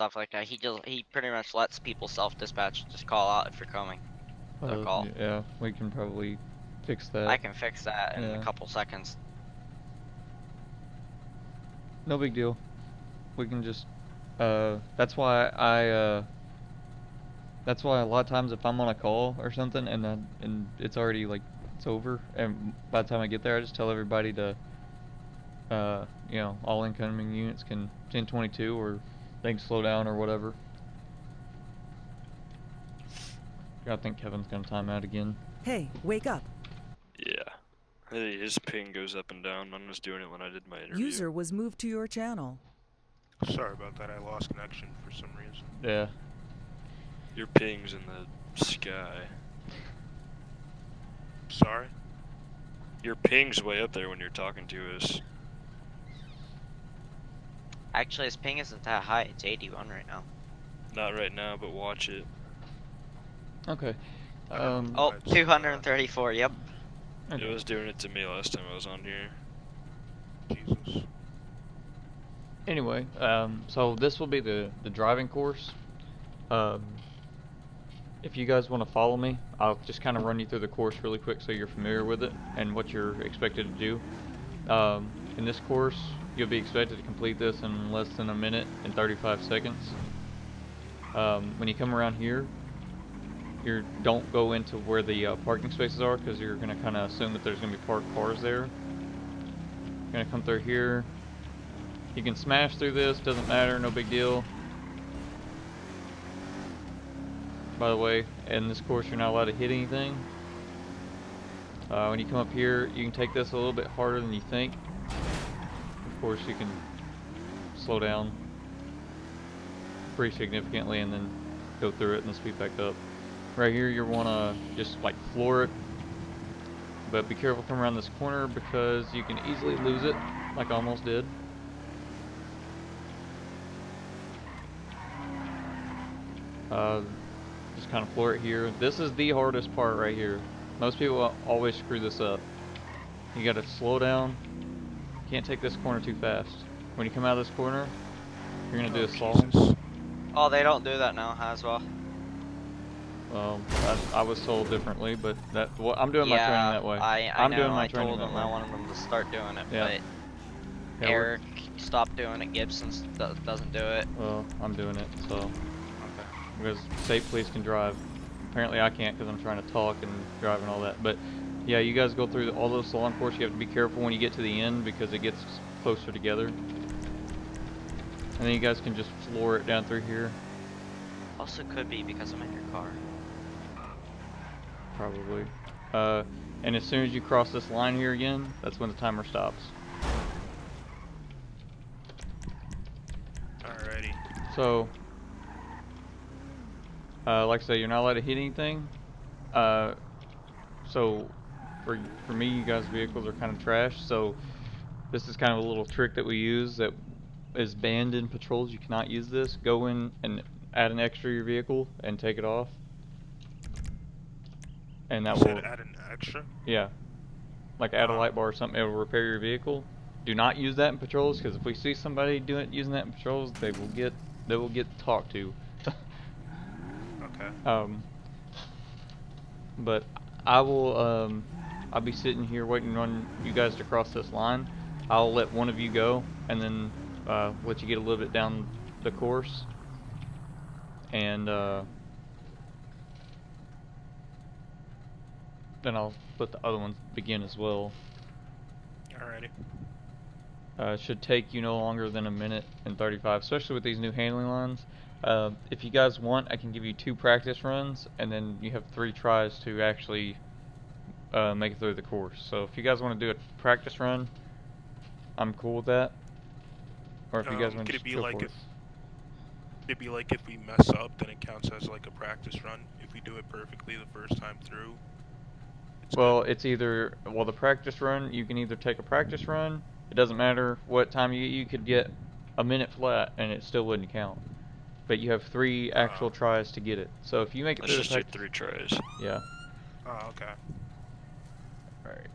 stuff like that. He pretty much lets people self-dispatch. Just call out if you're coming. They'll call. Yeah, we can probably fix that. I can fix that in a Yeah, couple seconds. no big deal. We can just, that's why that's why a lot of times if I'm on a call or something and it's already like, it's over, and by the time I get there, I just tell everybody to, all incoming units can 1022 or they can slow down or whatever. I think Kevin's gonna time out again. Hey, wake up. Yeah. Hey, his ping goes up and down. Mine was doing it when I did my interview. User was moved to your channel. Sorry about that, I lost connection for some reason. Yeah. Your ping's in the sky. Sorry? Your ping's way up there when you're talking to us. Actually, his ping isn't that high. It's 81 right now. Not right now, but watch it. Okay. Oh, 234. Yep. Okay. It was doing it to me last time I was on here. Jesus. Anyway, so this will be the driving course. If you guys want to follow me, I'll just kind of run you through the course really quick so you're familiar with it and what you're expected to do. In this course, you'll be expected to complete this in less than a minute and 35 seconds. When you come around here, don't go into where the parking spaces are, because you're going to kind of assume that there's going to be parked cars there. You're going to come through here. You can smash through this, doesn't matter, no big deal. By the way, in this course you're not allowed to hit anything. When you come up here, you can take this a little bit harder than you think. Of course, you can slow down pretty significantly and then go through it and then speed back up. Right here, you want to just like floor it, but be careful coming around this corner because you can easily lose it, like I almost did. Just kind of floor it here. This is the hardest part right here. Most people always screw this up. You gotta slow down. Can't take this corner too fast. When you come out of this corner, you're gonna do a slalom. Oh, they don't do that now as well. Well, I was told differently, but I'm doing my training that way. I'm doing my I training told them I wanted them to start doing it, Yeah. but Yeah, Eric stopped doing it. Gibson doesn't do it. Well, I'm doing it, so. Okay. Because state police can drive. Apparently I can't because I'm trying to talk and drive and all that. But yeah, you guys go through all those salon courses. You have to be careful when you get to the end because it gets closer together. And then you guys can just floor it down through here. Also could be because I'm in your car. Probably. And as soon as you cross this line here again, that's when the timer stops. Alrighty. So, like I say, you're not allowed to hit anything. So, for me, you guys' vehicles are kind of trash. So, this is kind of a little trick that we use that is banned in patrols. You cannot use this. Go in and add an extra to your vehicle and take it off. And that will add an extra? Yeah. Like add a light bar or something, it will repair your vehicle. Do not use that in patrols, because if we see somebody using that in patrols, they will get talked to. Okay. But I'll be sitting here waiting on you guys to cross this line. I'll let one of you go, and then let you get a little bit down the course, and then I'll let the other ones begin as well. Alrighty. It should take you no longer than a minute and 35, especially with these new handling lines. If you guys want, I can give you 2 practice runs, and then you have 3 tries to actually make it through the course. So if you guys want to do a practice run, I'm cool with that. Or if you guys want to just go for it. Could it be like if we mess up, then it counts as like a practice run? If we do it perfectly the first time through? Well, it's either, the practice run, you can either take a practice run, it doesn't matter what time you could get a minute flat and it still wouldn't count. But you have 3 actual tries to get it. So if you make it through the Let's just do 3 tries. Yeah. Oh, okay. Alright.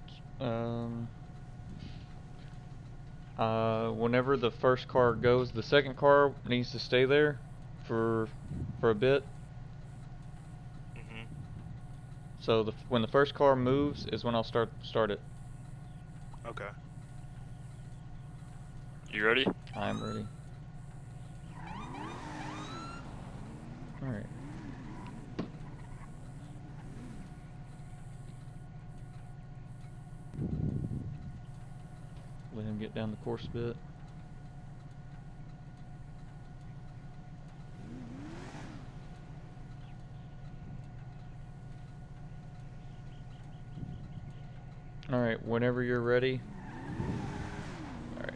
Whenever the first car goes, the second car needs to stay there. for a bit. Mhm. So when the first car moves is when I'll start it. Okay. You ready? I'm ready. All right. Let him get down the course a bit. All right, whenever you're ready. All right.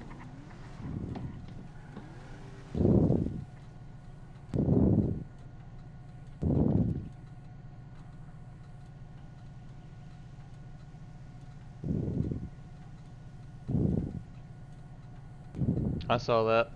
I saw that.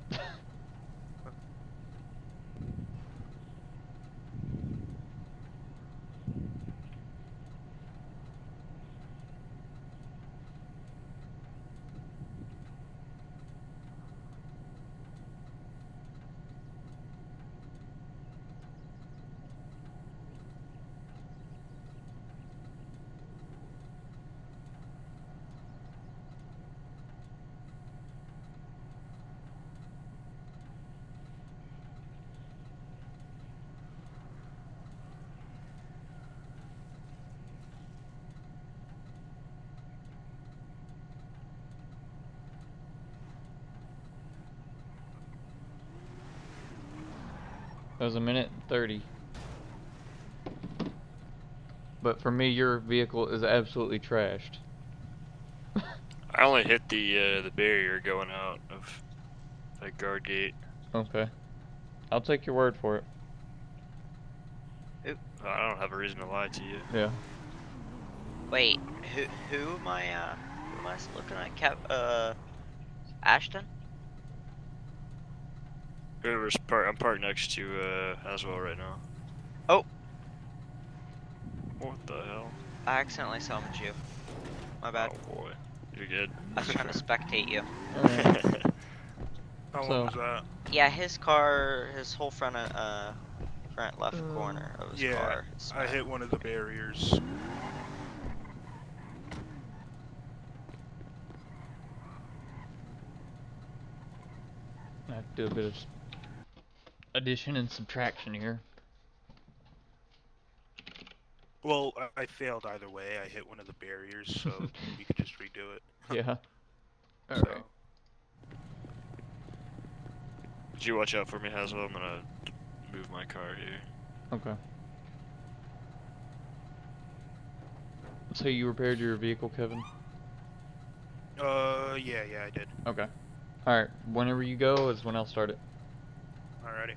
That was 1:30. But for me, your vehicle is absolutely trashed. I only hit the barrier going out of that guard gate. Okay. I'll take your word for it. I don't have a reason to lie to you. Yeah. Wait, who am I looking at? Ashton? I'm parked next to Haswell right now. Oh, What the hell? I accidentally summoned you. My bad. Oh boy, you're good. I was trying to spectate you. Alright. How So- long was that? Yeah, his whole front left corner of his Yeah, car. I hit one of the barriers. I have to do a bit of addition and subtraction here. Well, I failed either way. I hit one of the barriers, so we could just redo it. Yeah. So, Alright. Could you watch out for me, Haswell? I'm gonna move my car here. Okay. So you repaired your vehicle, Kevin? yeah, I did. Okay. Alright, whenever you go is when I'll start it. Alrighty.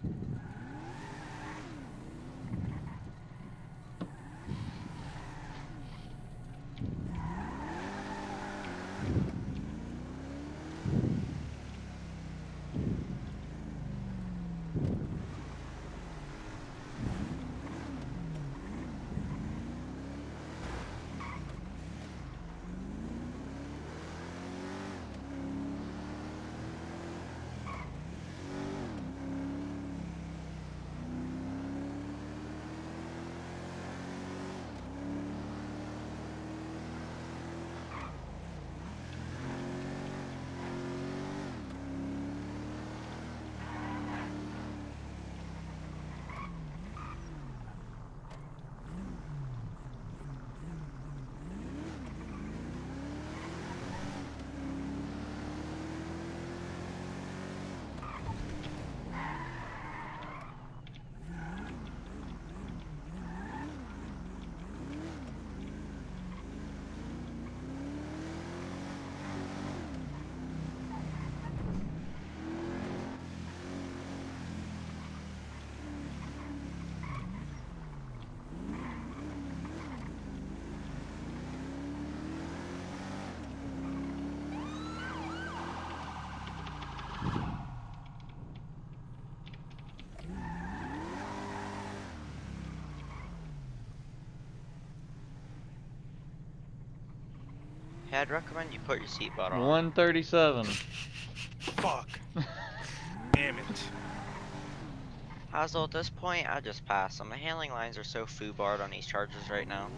Hey, I'd recommend you put your seatbelt on. 137. Fuck. Damn it. Hazel, at this point, I just pass them. The handling lines are so foobarred on these charges right now.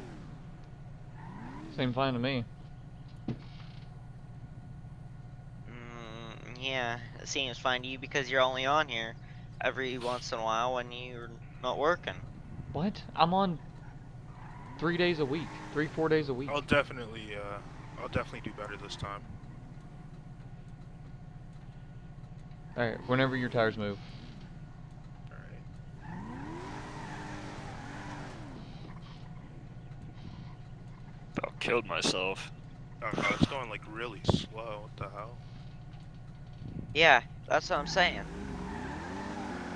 Seemed fine to me. Yeah, it seems fine to you because you're only on here every once in a while when you're not working. What? I'm on 3 days a week. 4 days a week. I'll definitely do better this time. Alright, whenever your tires move. Alright. About killed myself. Oh god, it's going like really slow. What the hell? Yeah, that's what I'm saying.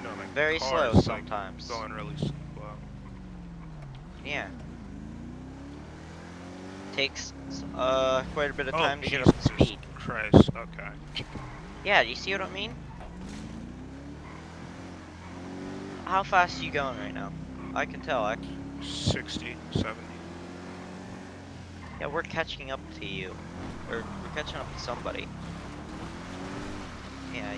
No, my Very car slow is, like, sometimes. going really slow. Yeah. Takes quite a bit of Oh, time to get up to Jesus speed. Christ. Okay. Yeah, do you see what I mean? How fast are you going right now? I can tell. 60, 70. Yeah, we're catching up to you. Or we're catching up to somebody. Yeah,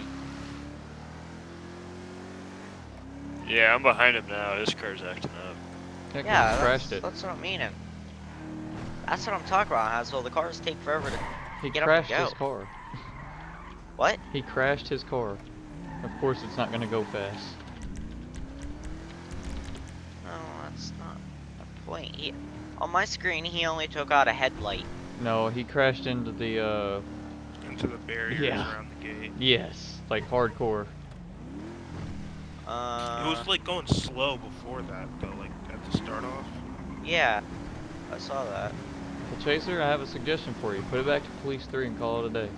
Yeah, I'm behind him now. His car's acting up. Heck, yeah, I crashed it. that's what I'm meaning. That's what I'm talking about, Hazel. The cars take forever to He get up and crashed go. his car. What? He crashed his car. Of course it's not gonna go fast. No, that's not the point. On my screen, he only took out a headlight. No, he crashed into the Into the barriers Yeah. around the gate. yes, like hardcore. It was like going slow before that though, like at the start off. Yeah, I saw that. Well, Chaser, I have a suggestion for you. Put it back to Police 3 and call it a day.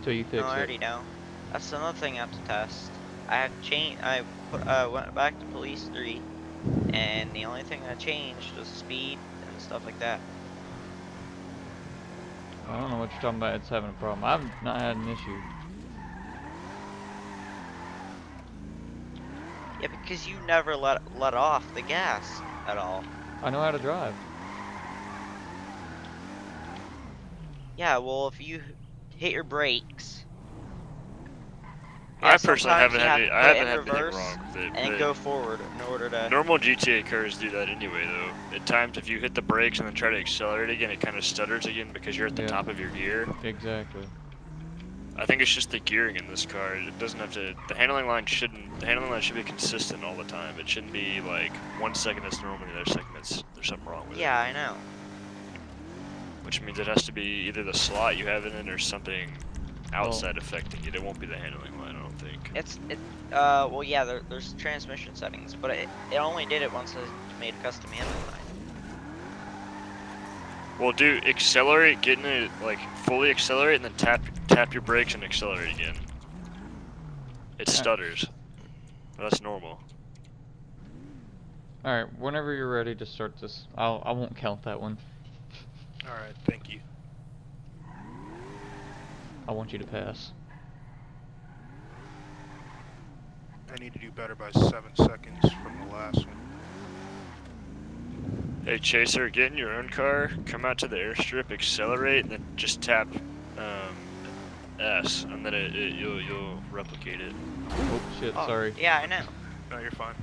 Till you fix No, I it. already know. That's another thing I have to test. I went back to Police 3, and the only thing that changed was speed and stuff like that. I don't know what you're talking about. It's having a problem. I've not had an issue. Yeah, because you never let off the gas at all. I know how to drive. Yeah, well, if you hit your brakes, I personally sometimes haven't you had have to I put it haven't in had anything reverse wrong with it. and but go forward in order to. normal GTA cars do that anyway, though. At times, if you hit the brakes and then try to accelerate again, it kind of stutters again because you're at the Yeah. top of your gear. Exactly. I think it's just the gearing in this car. It doesn't have to. The handling line should be consistent all the time. It shouldn't be like 1 second it's normal, the other second there's something wrong with Yeah, I know. it. Which means it has to be either the slot you have it in or something outside affecting it. It won't be the handling line, I don't think. Well, yeah, there's transmission settings, but it only did it once I made a custom handling line. Well, do accelerate, get in it, like fully accelerate, and then tap your brakes and accelerate again. It stutters. That's normal. Alright, whenever you're ready to start this, I won't count that one. Alright, thank you. I want you to pass. I need to do better by 7 seconds from the last one. Hey Chaser, get in your own car, come out to the airstrip, accelerate, and then just tap S, and then you'll replicate it. Oh shit, Oh, sorry. Yeah, I know. No, you're fine.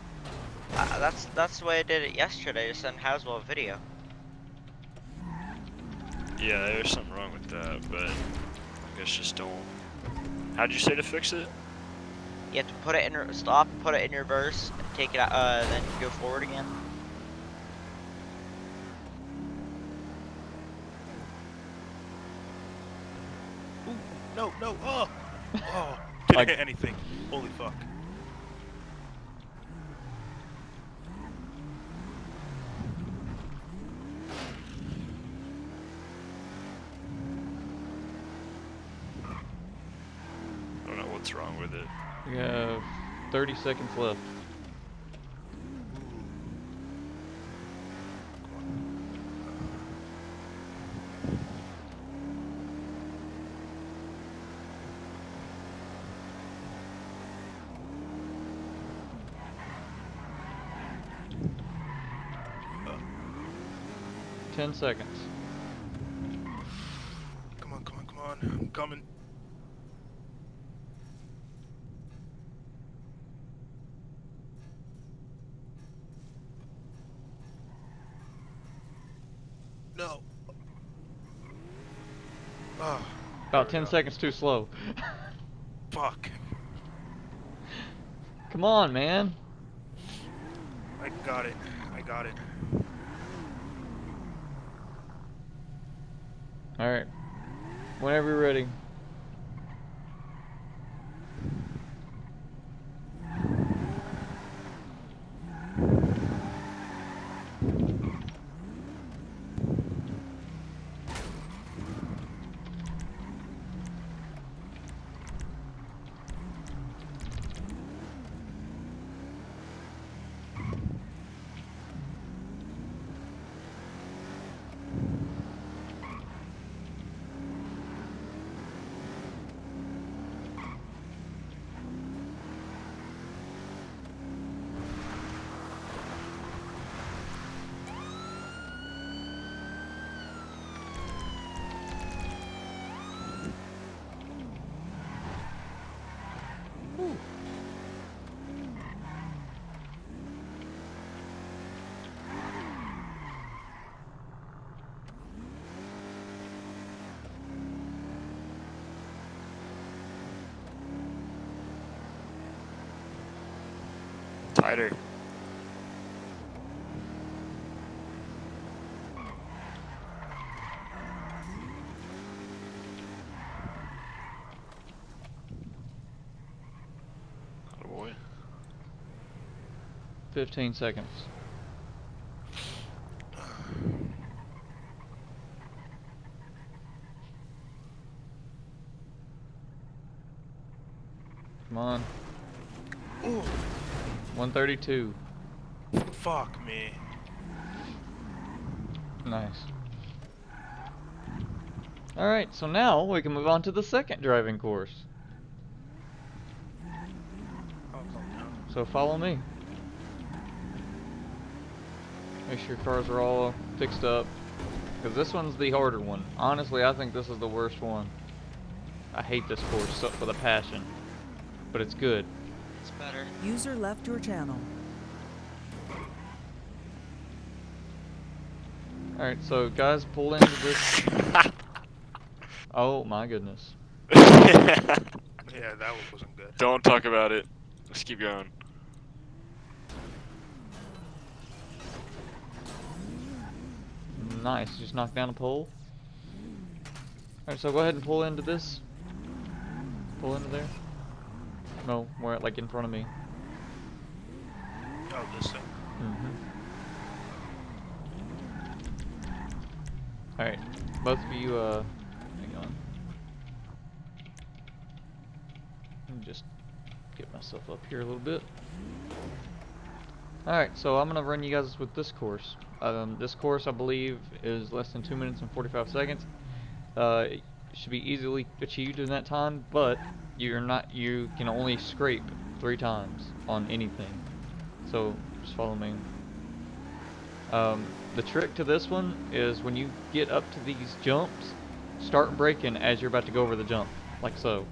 That's the way I did it yesterday to send Haswell a video. Yeah, there's something wrong with that, but I guess just don't. How'd you say to fix it? You have to put it in stop, put it in reverse, take it out, then go forward again. Ooh, no, oh! Oh, didn't Like- hit anything. Holy fuck. I don't know what's wrong with it. You have 30 seconds left. Uh, 10 seconds. come on, I'm coming. No. Oh, About 10 seconds too slow. fuck. Come on, man. I got it. I got it. Alright. Whenever you're ready. Tighter. Oh boy. 15 seconds. Come on. Ooh, 132. fuck me. Nice. Alright, so now we can move on to the second driving course. I'll calm down. So follow me. Make sure your cars are all fixed up. Because this one's the harder one. Honestly, I think this is the worst one. I hate this course with a passion. But it's good. It's better. User left your channel. Alright, so guys, pull into this. Oh my goodness. Yeah, that one wasn't good. Don't talk about it. Let's keep going. Nice, just knocked down a pole. Alright, so go ahead and pull into this. Pull into there. No, more like in front of me. Oh, this thing. Alright, both of you, hang on. Let me just get myself up here a little bit. Alright, so I'm gonna run you guys with this course. This course, I believe, is less than 2 minutes and 45 seconds. It should be easily achieved in that time, but you can only scrape 3 times on anything. So, just follow me. The trick to this one is when you get up to these jumps, start braking as you're about to go over the jump, like so.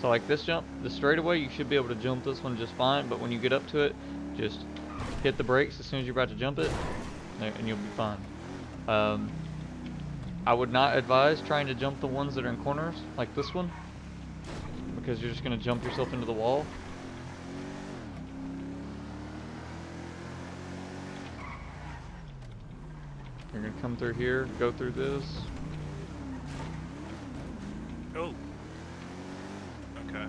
So like this jump, the straightaway, you should be able to jump this one just fine, but when you get up to it, just hit the brakes as soon as you're about to jump it, and you'll be fine. I would not advise trying to jump the ones that are in corners, like this one, because you're just going to jump yourself into the wall. You're going to come through here, go through this. Oh. Okay.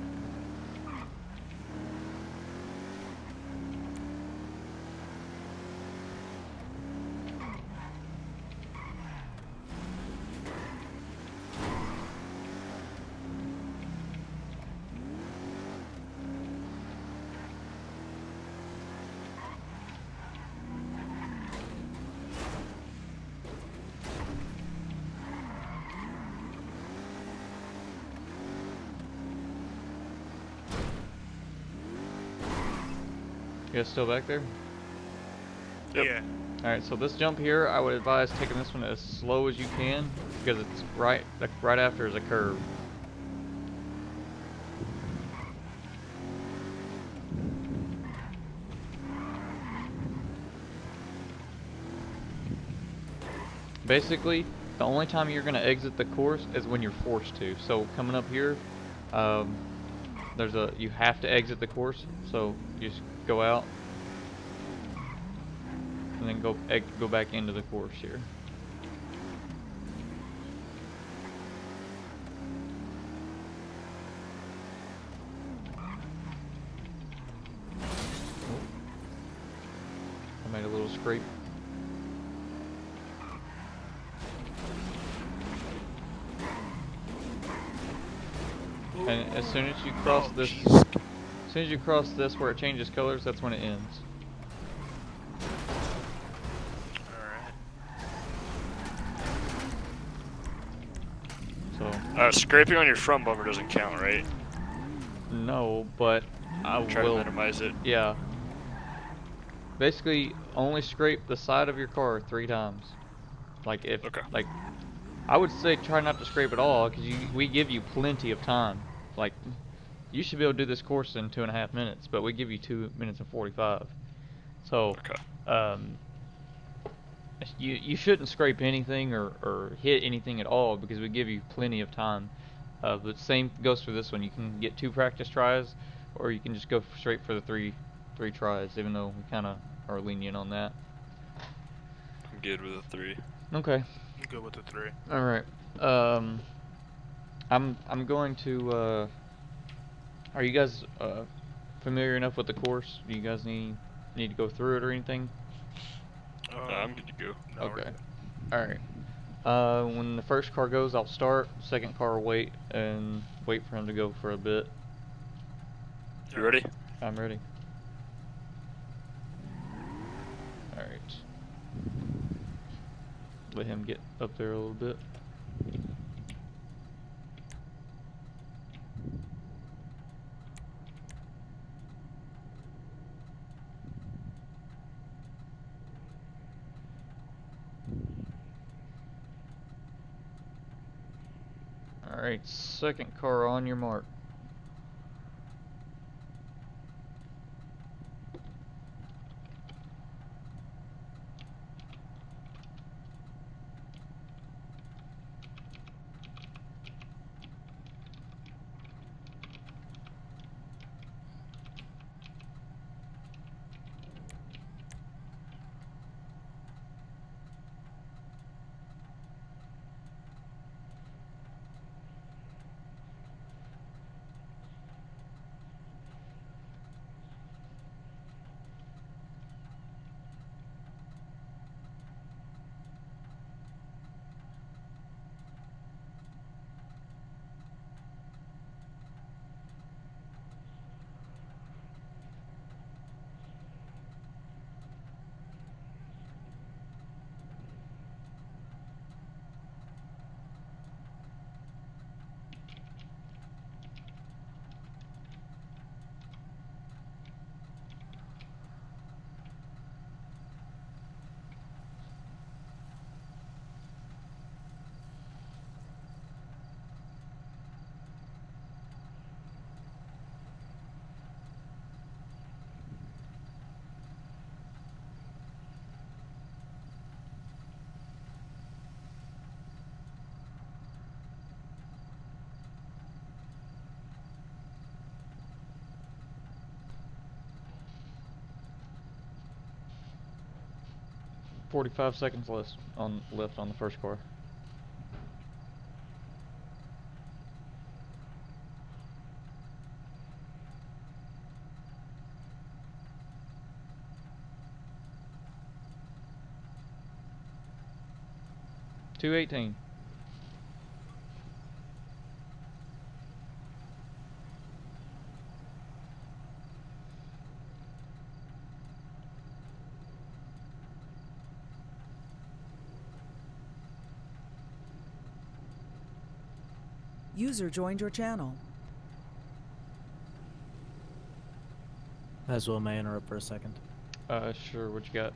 You guys still back there? Yep. Yeah. Alright, so this jump here, I would advise taking this one as slow as you can, because it's right after is a curve. Basically, the only time you're gonna exit the course is when you're forced to. So coming up here, um, you have to exit the course. So you just go out and then go back into the course here. I made a little scrape. And as soon as you cross Oh, this, jeez. as soon as you cross this where it changes colors, that's when it ends. Alright. So Scraping on your front bumper doesn't count, right? no, but I Try to will. minimize it. Yeah. Basically, only scrape the side of your car 3 times. Like if Okay. like I would say try not to scrape at all because we give you plenty of time. Like you should be able to do this course in 2.5 minutes, but we give you 2 minutes and 45. So Okay. um, you shouldn't scrape anything or hit anything at all because we give you plenty of time. But same goes for this one. You can get 2 practice tries, or you can just go straight for the three tries. Even though we kind of are lenient on that. I'm good with a 3. Okay. I'm good with the 3. All right. Um, I'm going to. Are you guys familiar enough with the course? Do you guys need to go through it or anything? I'm good to go. No, we're Okay. good. All right. When the first car goes, I'll start. Second car will wait and wait for him to go for a bit. You ready? I'm ready. All right. Let him get up there a little bit. All right. Second car on your mark. .45 seconds left on the first car. .218. User joined your channel. As well, may I interrupt for a second? Sure. What you got?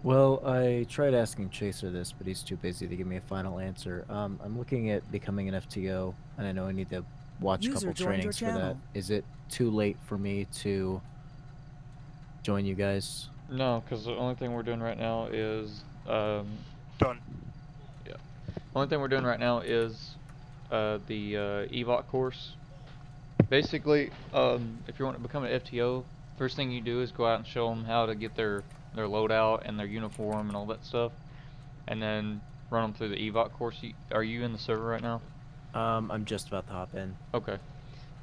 Well, I tried asking Chaser this, but he's too busy to give me a final answer. I'm looking at becoming an FTO, and I know I need to watch a User couple joined your trainings for that. channel. Is it too late for me to join you guys? No, because the only thing we're doing right now is Done. Only thing we're doing right now is the EVOC course. Basically, if you want to become an FTO, first thing you do is go out and show them how to get their loadout and their uniform and all that stuff, and then run them through the EVOC course. Are you in the server right now? I'm just about to hop in. Okay.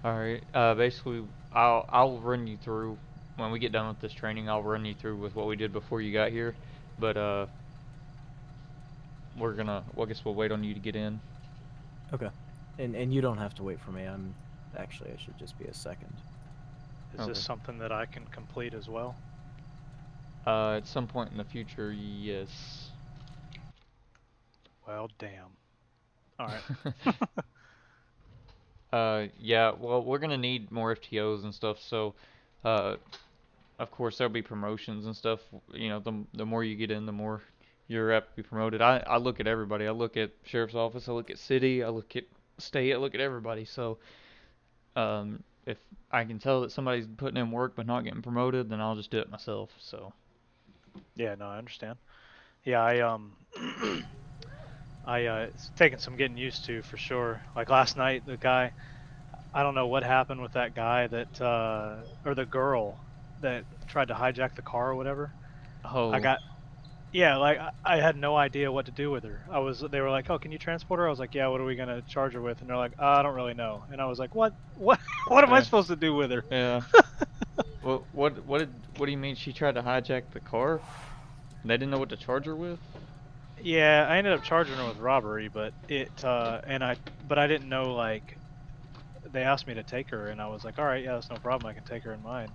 All right. Basically, I'll run you through when we get done with this training. I'll run you through with what we did before you got here, but we're gonna. Well, I guess we'll wait on you to get in. Okay. And you don't have to wait for me. Actually, I should just be a second. Is Okay. this something that I can complete as well? At some point in the future, yes. Well, damn. All right. Yeah. Well, we're gonna need more FTOs and stuff. So, of course, there'll be promotions and stuff. You know, the more you get in, the more you're apt to be promoted. I look at everybody. I look at sheriff's office. I look at city. I look at state. I look at everybody. So, if I can tell that somebody's putting in work but not getting promoted, then I'll just do it myself. So. Yeah, no, I understand. Yeah, it's taken some getting used to for sure. Like last night, the guy, I don't know what happened with that guy that, or the girl that tried to hijack the car or whatever. Oh. Yeah, like I had no idea what to do with her. They were like, "Oh, can you transport her?" I was like, "Yeah, what are we gonna charge her with?" And they're like, "I don't really know." And I was like, "What? What am I Yeah. supposed to do with her?" Yeah. What do you mean she tried to hijack the car? They didn't know what to charge her with? Yeah, I ended up charging her with robbery, but but I didn't know, like, they asked me to take her, and I was like, all right, yeah, that's no problem. I can take her in mine.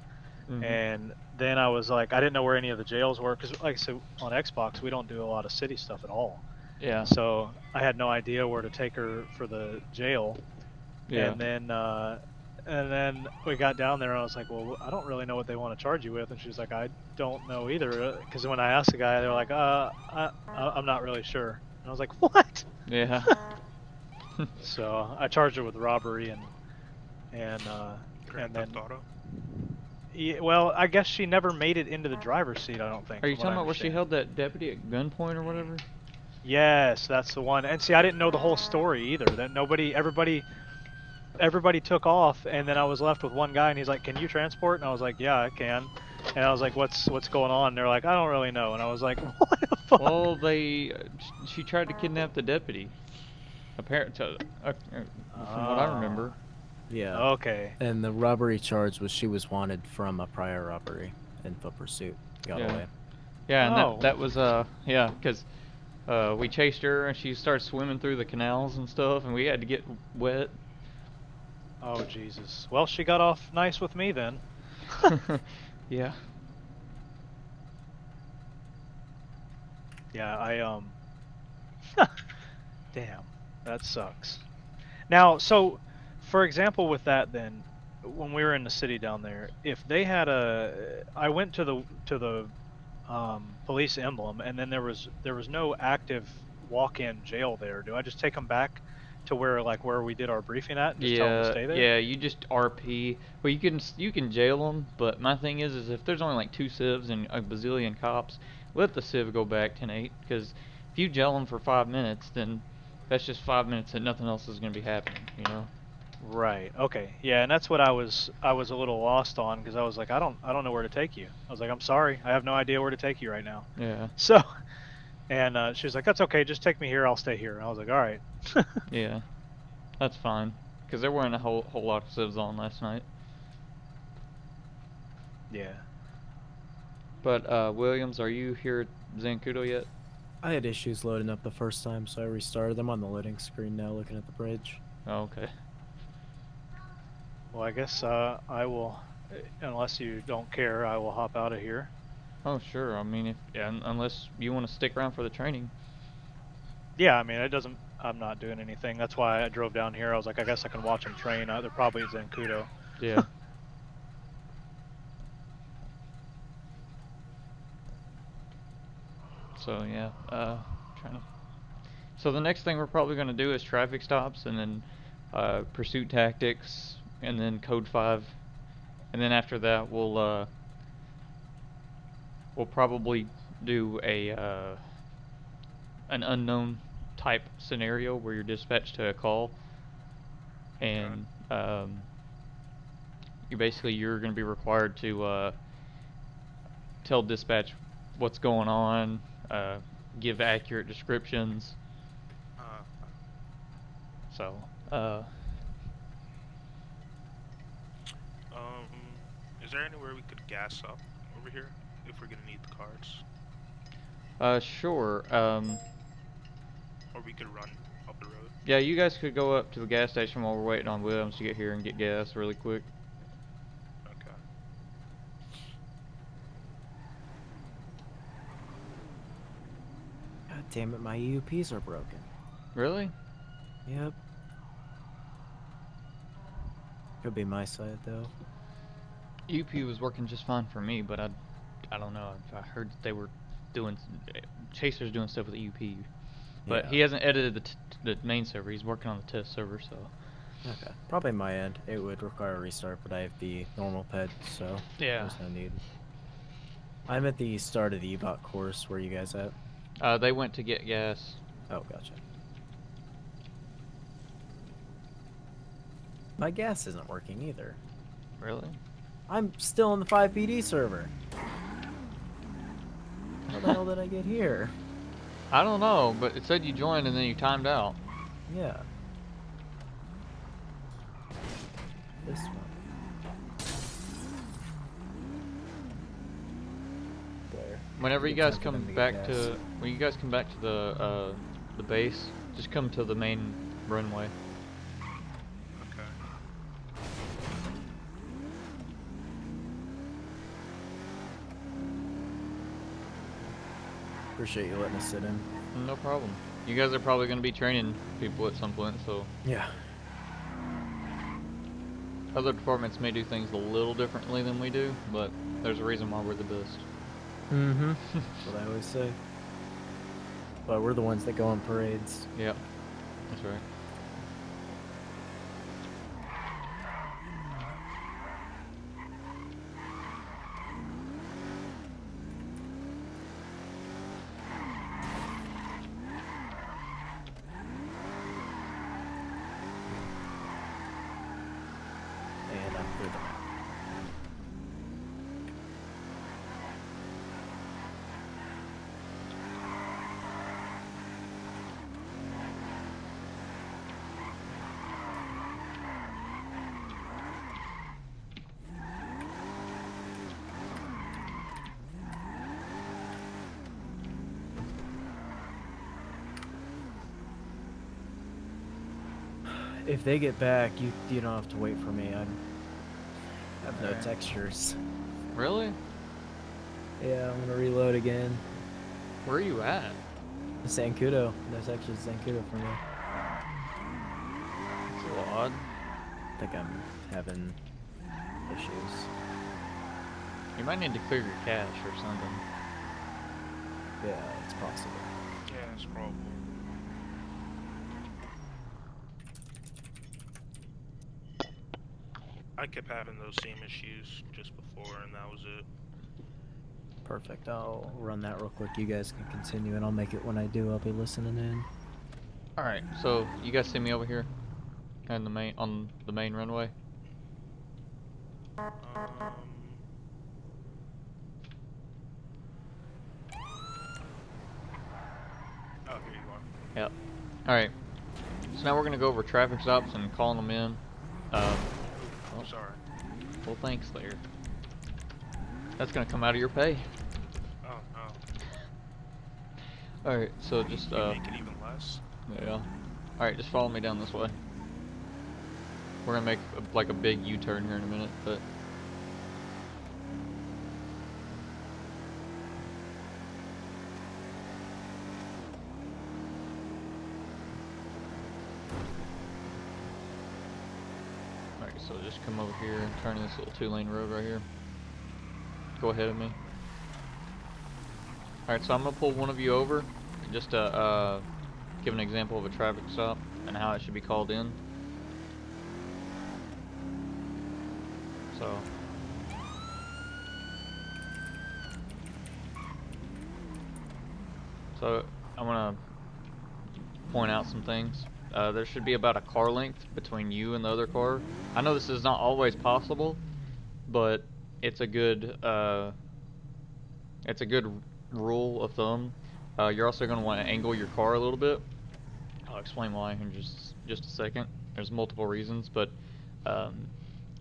Mm-hmm. And then I was like, I didn't know where any of the jails were, because like I said, on Xbox we don't do a lot of city stuff at all. Yeah. So I had no idea where to take her for the jail. Yeah. And then we got down there, and I was like, well, I don't really know what they want to charge you with. And she was like, I don't know either, because when I asked the guy, they were like, I'm not really sure. And I was like, what? Yeah. So I charged her with robbery and Grand then Theft Auto. yeah, well, I guess she never made it into the driver's seat, I don't think. Are you from what talking I about where she understand. held that deputy at gunpoint or whatever? Yes, that's the one. And see, I didn't know the whole story either. That everybody took off, and then I was left with one guy, and he's like, "Can you transport?" And I was like, "Yeah, I can." And I was like, "What's going on?" And they're like, "I don't really know." And I was like, "What the fuck?" Well, she tried to kidnap the deputy. Apparently, from what I remember. Yeah. Okay. And the robbery charge was she was wanted from a prior robbery in foot pursuit. Got Yeah. away. Yeah, and Oh. that was yeah, because we chased her and she started swimming through the canals and stuff, and we had to get wet. Oh Jesus. Well, she got off nice with me then. Yeah. Yeah, damn, that sucks. Now, so, for example, with that, then, when we were in the city down there, if they had I went to the police emblem, and then there was no active walk-in jail there. Do I just take them back to where we did our briefing at, and just tell them to Yeah, stay there? yeah, you just RP. Well, you can jail them, but my thing is if there's only like 2 civs and a bazillion cops, let the civ go back 10-8, because if you jail them for 5 minutes, then that's just 5 minutes that nothing else is gonna be happening, you know? Right. Okay. Yeah, and that's what I was a little lost on, because I was like, I don't know where to take you. I was like, I'm sorry, I have no idea where to take you right now. Yeah, So, and she was like, that's okay, just take me here, I'll stay here. And I was like, all right. yeah, that's fine, because there weren't a whole lot of civs on last night. Yeah. But Williams, are you here at Zancudo yet? I had issues loading up the first time, so I restarted them on the loading screen now, looking at the bridge. Oh, okay. Well, I guess I will, unless you don't care, I will hop out of here. Oh, sure. I mean, unless you want to stick around for the training. Yeah, I mean, I'm not doing anything. That's why I drove down here. I was like, I guess I can watch them train. They're probably at Zancudo. Yeah. So yeah, trying to. So the next thing we're probably going to do is traffic stops, and then pursuit tactics, and then code 5, and then after that we'll probably do a an unknown type scenario where you're dispatched to a call, and you're going to be required to tell dispatch what's going on, give accurate descriptions. So, Is there anywhere we could gas up over here if we're gonna need the cards? sure. Or we could run up the road. Yeah, you guys could go up to the gas station while we're waiting on Williams to get here and get gas really quick. Okay. God damn it, my EUPs are broken. Really? Yep. Could be my side though. UP was working just fine for me, but I don't know. I heard that they were doing Chaser's doing stuff with the UP, but he Yeah. hasn't edited the main server. He's working on the test server, so Okay. Probably my end. It would require a restart, but I have the normal ped, so yeah. there's no need. I'm at the start of the EVOT course. Where are you guys at? They went to get gas. Oh, gotcha. My gas isn't working either. Really? I'm still on the 5PD server. How the hell did I get here? I don't know, but it said you joined and then you timed out. Yeah. This one. There. Whenever you Good guys time for them come get back gas. to when you guys come back to the base, just come to the main runway. Okay. Appreciate you letting us sit in. No problem. You guys are probably going to be training people at some point, so Yeah. other departments may do things a little differently than we do, but there's a reason why we're the best. Mm-hmm. That's what I always say. But we're the ones that go on parades. Yep, that's right. And I'm through the map. If they get back, you don't have to wait for me. I have no Alright. textures. Really? Yeah, I'm gonna reload again. Where are you at? Zancudo. There's actually Zancudo for me. It's a little odd. I think I'm having issues. You might need to clear your cache or something. Yeah, it's possible. Yeah, it's probable. I kept having those same issues just before, and that was it. Perfect. I'll run that real quick. You guys can continue, and I'll make it when I do. I'll be listening in. Alright, so you guys see me over here? On the main runway? Um, oh, here you are. Yep. Alright. So now we're gonna go over traffic stops and calling them in. Oh, sorry. Well, thanks there. That's gonna come out of your pay. Oh no. Alright, so just You make it even less. yeah. Alright, just follow me down this way. We're gonna make like a big U-turn here in a minute, but alright, so just come over here and turn this little 2-lane road right here. Go ahead of me. Alright, so I'm gonna pull one of you over just to give an example of a traffic stop and how it should be called in. So I'm gonna point out some things. There should be about a car length between you and the other car. I know this is not always possible, but it's a good rule of thumb. You're also going to want to angle your car a little bit. I'll explain why in just a second. There's multiple reasons, but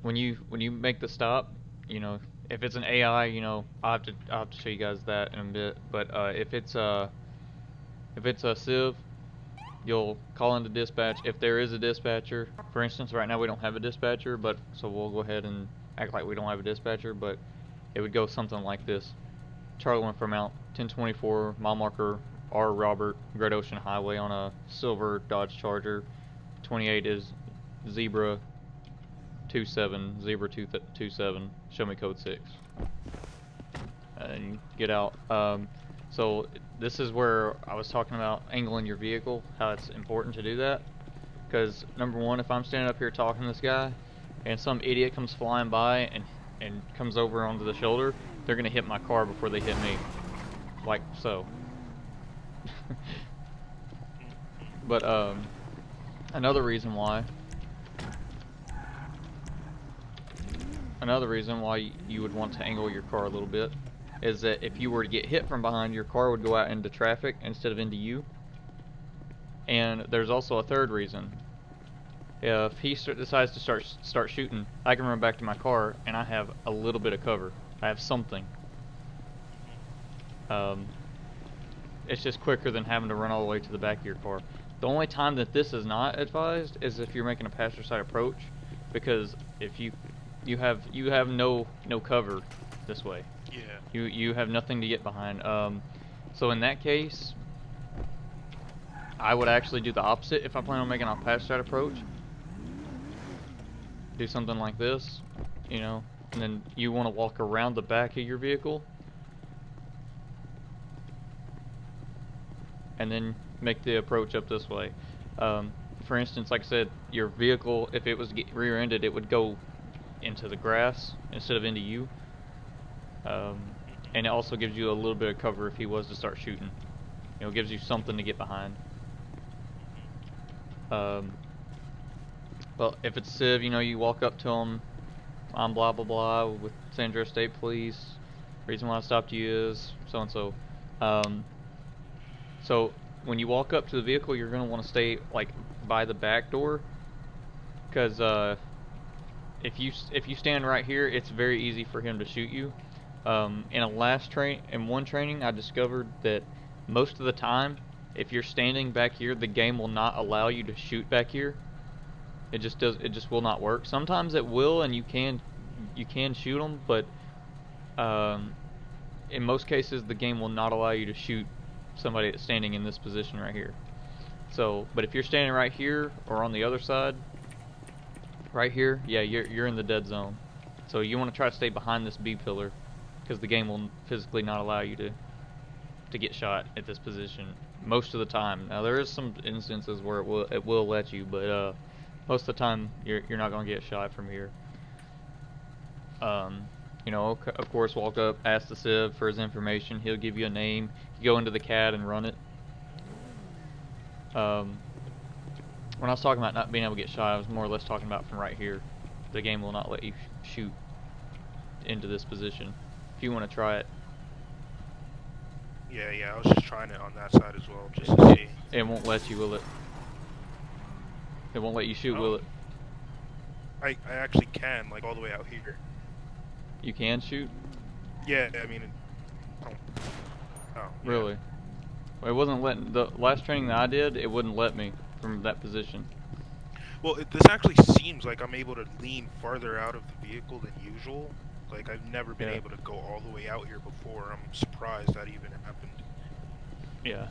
when you make the stop, you know, if it's an AI, you know, I'll have to show you guys that in a bit. But if it's a civ, you'll call into dispatch. If there is a dispatcher, for instance, right now we don't have a dispatcher, but so we'll go ahead and act like we don't have a dispatcher. But it would go something like this: Charlie 1 for Mount 1024, mile marker R. Robert, Great Ocean Highway on a silver Dodge Charger. 28 is Zebra 27, Zebra 227, show me code 6. And get out. So this is where I was talking about angling your vehicle, how it's important to do that. Because number one, if I'm standing up here talking to this guy, and some idiot comes flying by and comes over onto the shoulder, they're gonna hit my car before they hit me, like so. But another reason why you would want to angle your car a little bit is that if you were to get hit from behind, your car would go out into traffic instead of into you. And there's also a third reason. If he decides to start shooting, I can run back to my car and I have a little bit of cover. I have something. It's just quicker than having to run all the way to the back of your car. The only time that this is not advised is if you're making a passenger side approach, because if you have no cover this way. Yeah. You have nothing to get behind. So in that case, I would actually do the opposite if I plan on making a passenger side approach. Do something like this, you know, and then you want to walk around the back of your vehicle, and then make the approach up this way. For instance, like I said, your vehicle, if it was to get rear-ended, it would go into the grass instead of into you. And it also gives you a little bit of cover if he was to start shooting. You know, it gives you something to get behind. Well, if it's Civ, you know, you walk up to him, I'm blah blah blah with San Andreas State Police. Reason why I stopped you is so and so. So when you walk up to the vehicle, you're gonna want to stay like by the back door, because if you stand right here, it's very easy for him to shoot you. In one training, I discovered that most of the time, if you're standing back here, the game will not allow you to shoot back here. It just will not work. Sometimes it will, and you can shoot them, but in most cases, the game will not allow you to shoot somebody that's standing in this position right here. So, but if you're standing right here or on the other side, right here, yeah, you're in the dead zone. So you want to try to stay behind this B pillar, because the game will physically not allow you to get shot at this position most of the time. Now there is some instances where it will let you, but most of the time you're not going to get shot from here. You know, of course, walk up, ask the Civ for his information. He'll give you a name. You go into the CAD and run it. When I was talking about not being able to get shot, I was more or less talking about from right here. The game will not let you shoot into this position. If you want to try it. Yeah, I was just trying it on that side as well, just to see. It won't let you, will it? It won't let you shoot, will it? I actually can, like, all the way out here. You can shoot? Yeah, I mean... Oh, yeah. Really? Well, it wasn't letting... The last training that I did, it wouldn't let me from that position. Well, this actually seems like I'm able to lean farther out of the vehicle than usual. Like, I've never been able to go all the way out here before. I'm surprised that even happened. Yeah.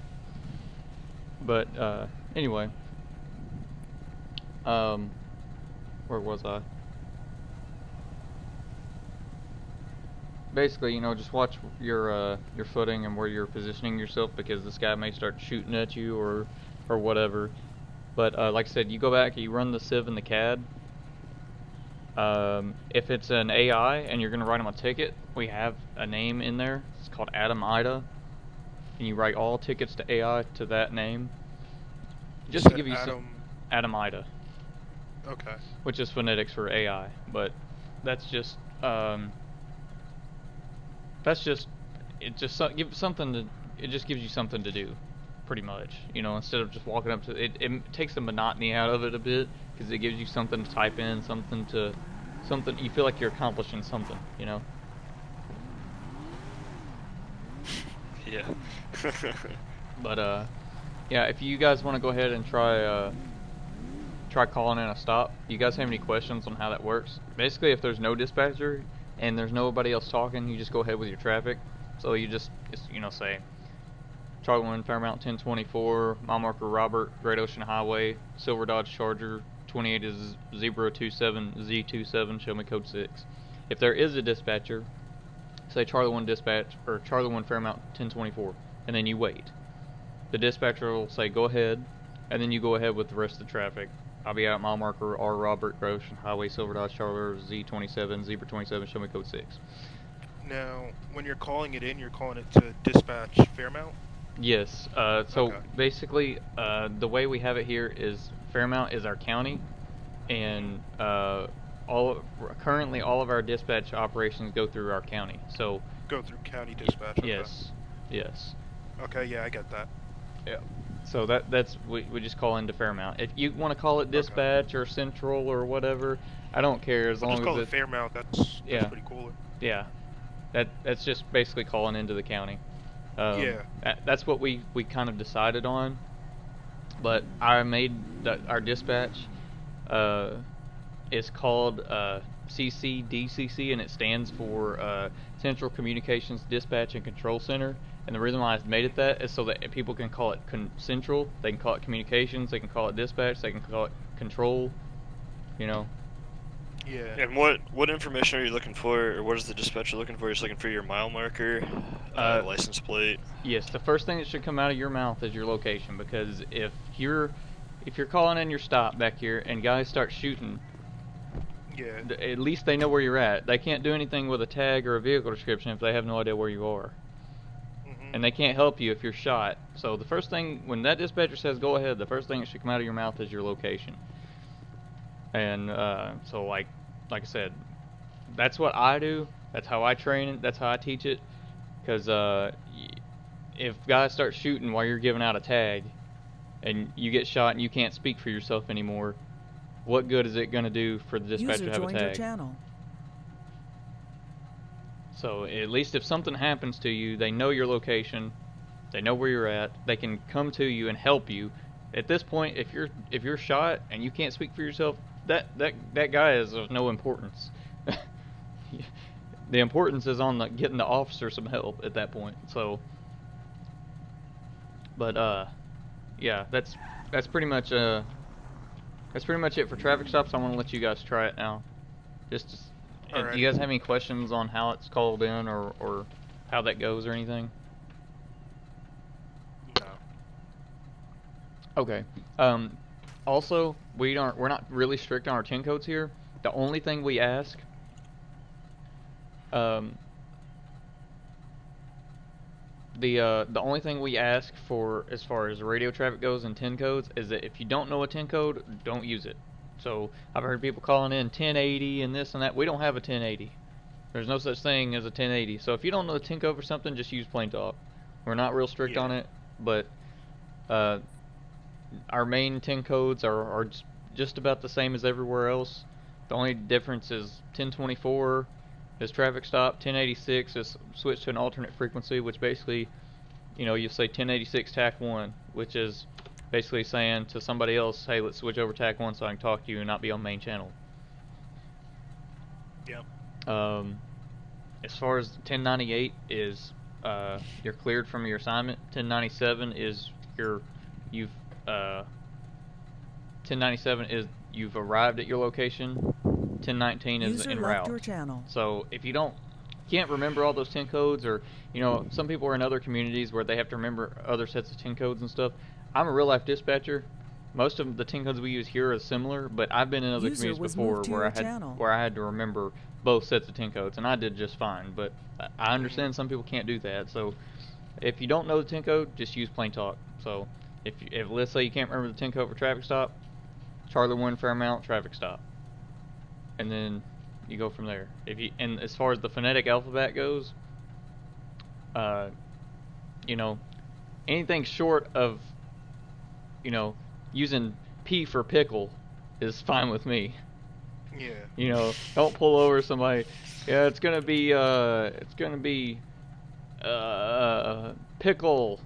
But, anyway. Where was I? Basically, you know, just watch your footing and where you're positioning yourself, because this guy may start shooting at you or whatever. But like I said, you go back, you run the Civ in the CAD. If it's an AI and you're gonna write him a ticket, we have a name in there. It's called Adam Ida, and you write all tickets to AI to that name. Just to said give you Adam. Adam Ida, Okay. which is phonetics for AI, but that's just it just give something to it just gives you something to do, pretty much. You know, instead of just walking up to it, it takes the monotony out of it a bit because it gives you something to type in, something you feel like you're accomplishing something. You know. Yeah. But yeah, if you guys want to go ahead and try calling in a stop. You guys have any questions on how that works? Basically, if there's no dispatcher and there's nobody else talking, you just go ahead with your traffic. So you just say Charlie 1 Fairmount 1024, mile marker Robert, Great Ocean Highway, Silver Dodge Charger, 28 is 027 Z27, show me code 6. If there is a dispatcher, say Charlie 1 dispatch or Charlie 1 Fairmount 1024, and then you wait. The dispatcher will say go ahead, and then you go ahead with the rest of the traffic. I'll be out mile marker R Robert, Great Ocean Highway, Silver Dodge Charger, Z27, Zebra 27, show me code 6. Now, when you're calling it in, you're calling it to dispatch Fairmount? Yes. So Okay. basically, the way we have it here is Fairmount is our county, and currently all of our dispatch operations go through our county. So Go through county dispatch. Okay. yes. Okay, yeah, I get that. Yeah. So that's we just call into Fairmount. If you want to call it dispatch or central or whatever, I don't care as I'll long just as call it Fairmount. That's pretty cool. Yeah. That's just basically calling into the county. Yeah. That's what we kind of decided on. But I made our dispatch is called CCDCC, and it stands for Central Communications Dispatch and Control Center. And the reason why I made it that is so that people can call it central, they can call it communications, they can call it dispatch, they can call it control. You know. Yeah. And what information are you looking for, or what is the dispatcher looking for? You're just looking for your mile marker, license plate. Yes, the first thing that should come out of your mouth is your location, because if you're calling in your stop back here and guys start shooting, Yeah. at least they know where you're at. They can't do anything with a tag or a vehicle description if they have no idea where you are. And they can't help you if you're shot. So the first thing, when that dispatcher says go ahead, the first thing that should come out of your mouth is your location. And so like I said, that's what I do. That's how I train it. That's how I teach it. Because if guys start shooting while you're giving out a tag, and you get shot and you can't speak for yourself anymore, what good is it going to do for the dispatcher User to have a joined your tag? channel. So at least if something happens to you, they know your location, they know where you're at, they can come to you and help you. At this point, if you're shot and you can't speak for yourself, that guy is of no importance. The importance is on getting the officer some help at that point. So, but yeah, that's pretty much it for traffic stops. I want to let you guys try it now. Do you guys have any questions on how it's called in or how that goes or anything? No. Okay. Also, we're not really strict on our 10 codes here. The only thing we ask, the only thing we ask for as far as radio traffic goes in 10 codes is that if you don't know a 10 code, don't use it. So I've heard people calling in 1080 and this and that. We don't have a 1080. There's no such thing as a 1080. So if you don't know the 10 code for something, just use plain talk. We're not real strict on it, but our main 10 codes are just about the same as everywhere else. The only difference is 1024 is traffic stop, 1086 is switch to an alternate frequency, which basically, you say 1086 TAC 1, which is basically saying to somebody else, hey, let's switch over TAC 1 so I can talk to you and not be on main channel. Yep. As far as 1098 is, you're cleared from your assignment. 1097 is 1097 is you've arrived at your location. 1019 is User en left route. your channel. So if you can't remember all those 10 codes, or some people are in other communities where they have to remember other sets of 10 codes and stuff. I'm a real life dispatcher. Most of the 10 codes we use here are similar, but I've been in other communities before where I had to remember both sets of 10 codes, and I did just fine. But I understand some people can't do that. So if you don't know the 10 code, just use plain talk. So if let's say you can't remember the 10 code for traffic stop, Charlie 1 Fairmount traffic stop, and then you go from there. And as far as the phonetic alphabet goes, you know, anything short of, using P for pickle is fine with me. Yeah. Don't pull over somebody. Yeah, it's gonna be pickle,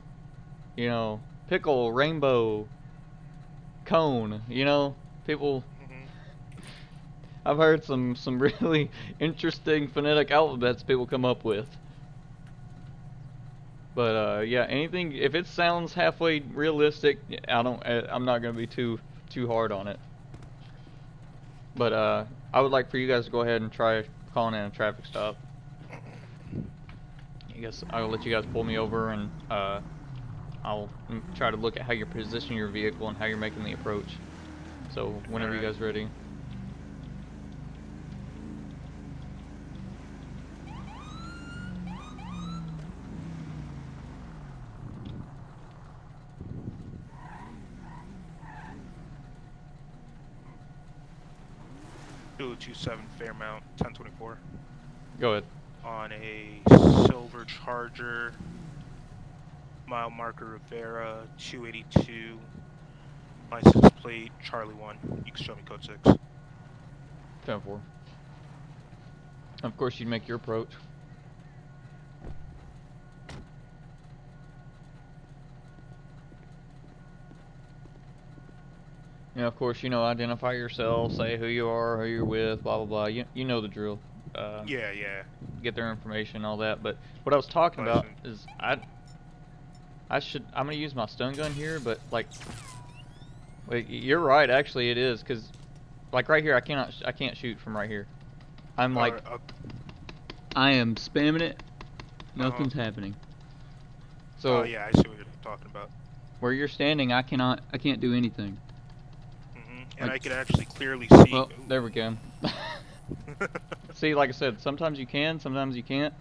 pickle rainbow cone. People. I've heard some really interesting phonetic alphabets people come up with. But yeah, anything if it sounds halfway realistic, I'm not gonna be too hard on it. But I would like for you guys to go ahead and try calling in a traffic stop. I guess I'll let you guys pull me over, and I'll try to look at how you're positioning your vehicle and how you're making the approach. So whenever you guys ready. Two 27 Fairmount, 1024. Go ahead. On a silver Charger, mile marker Rivera, 282. License plate Charlie 1. You can show me code 6. 10-4. Of course, you'd make your approach. Of course, identify yourself, say who you are, who you're with, blah blah blah. You know the drill. Yeah. Get their information, all that. But what I was talking about is I'm gonna use my stun gun here, but wait, you're right. Actually, it is because right here, I can't shoot from right here. I'm I am spamming it. Nothing's happening. So. Oh yeah, I see what you're talking about. Where you're standing, I can't do anything. And I can actually clearly see. Well, there we go. See, like I said, sometimes you can, sometimes you can't.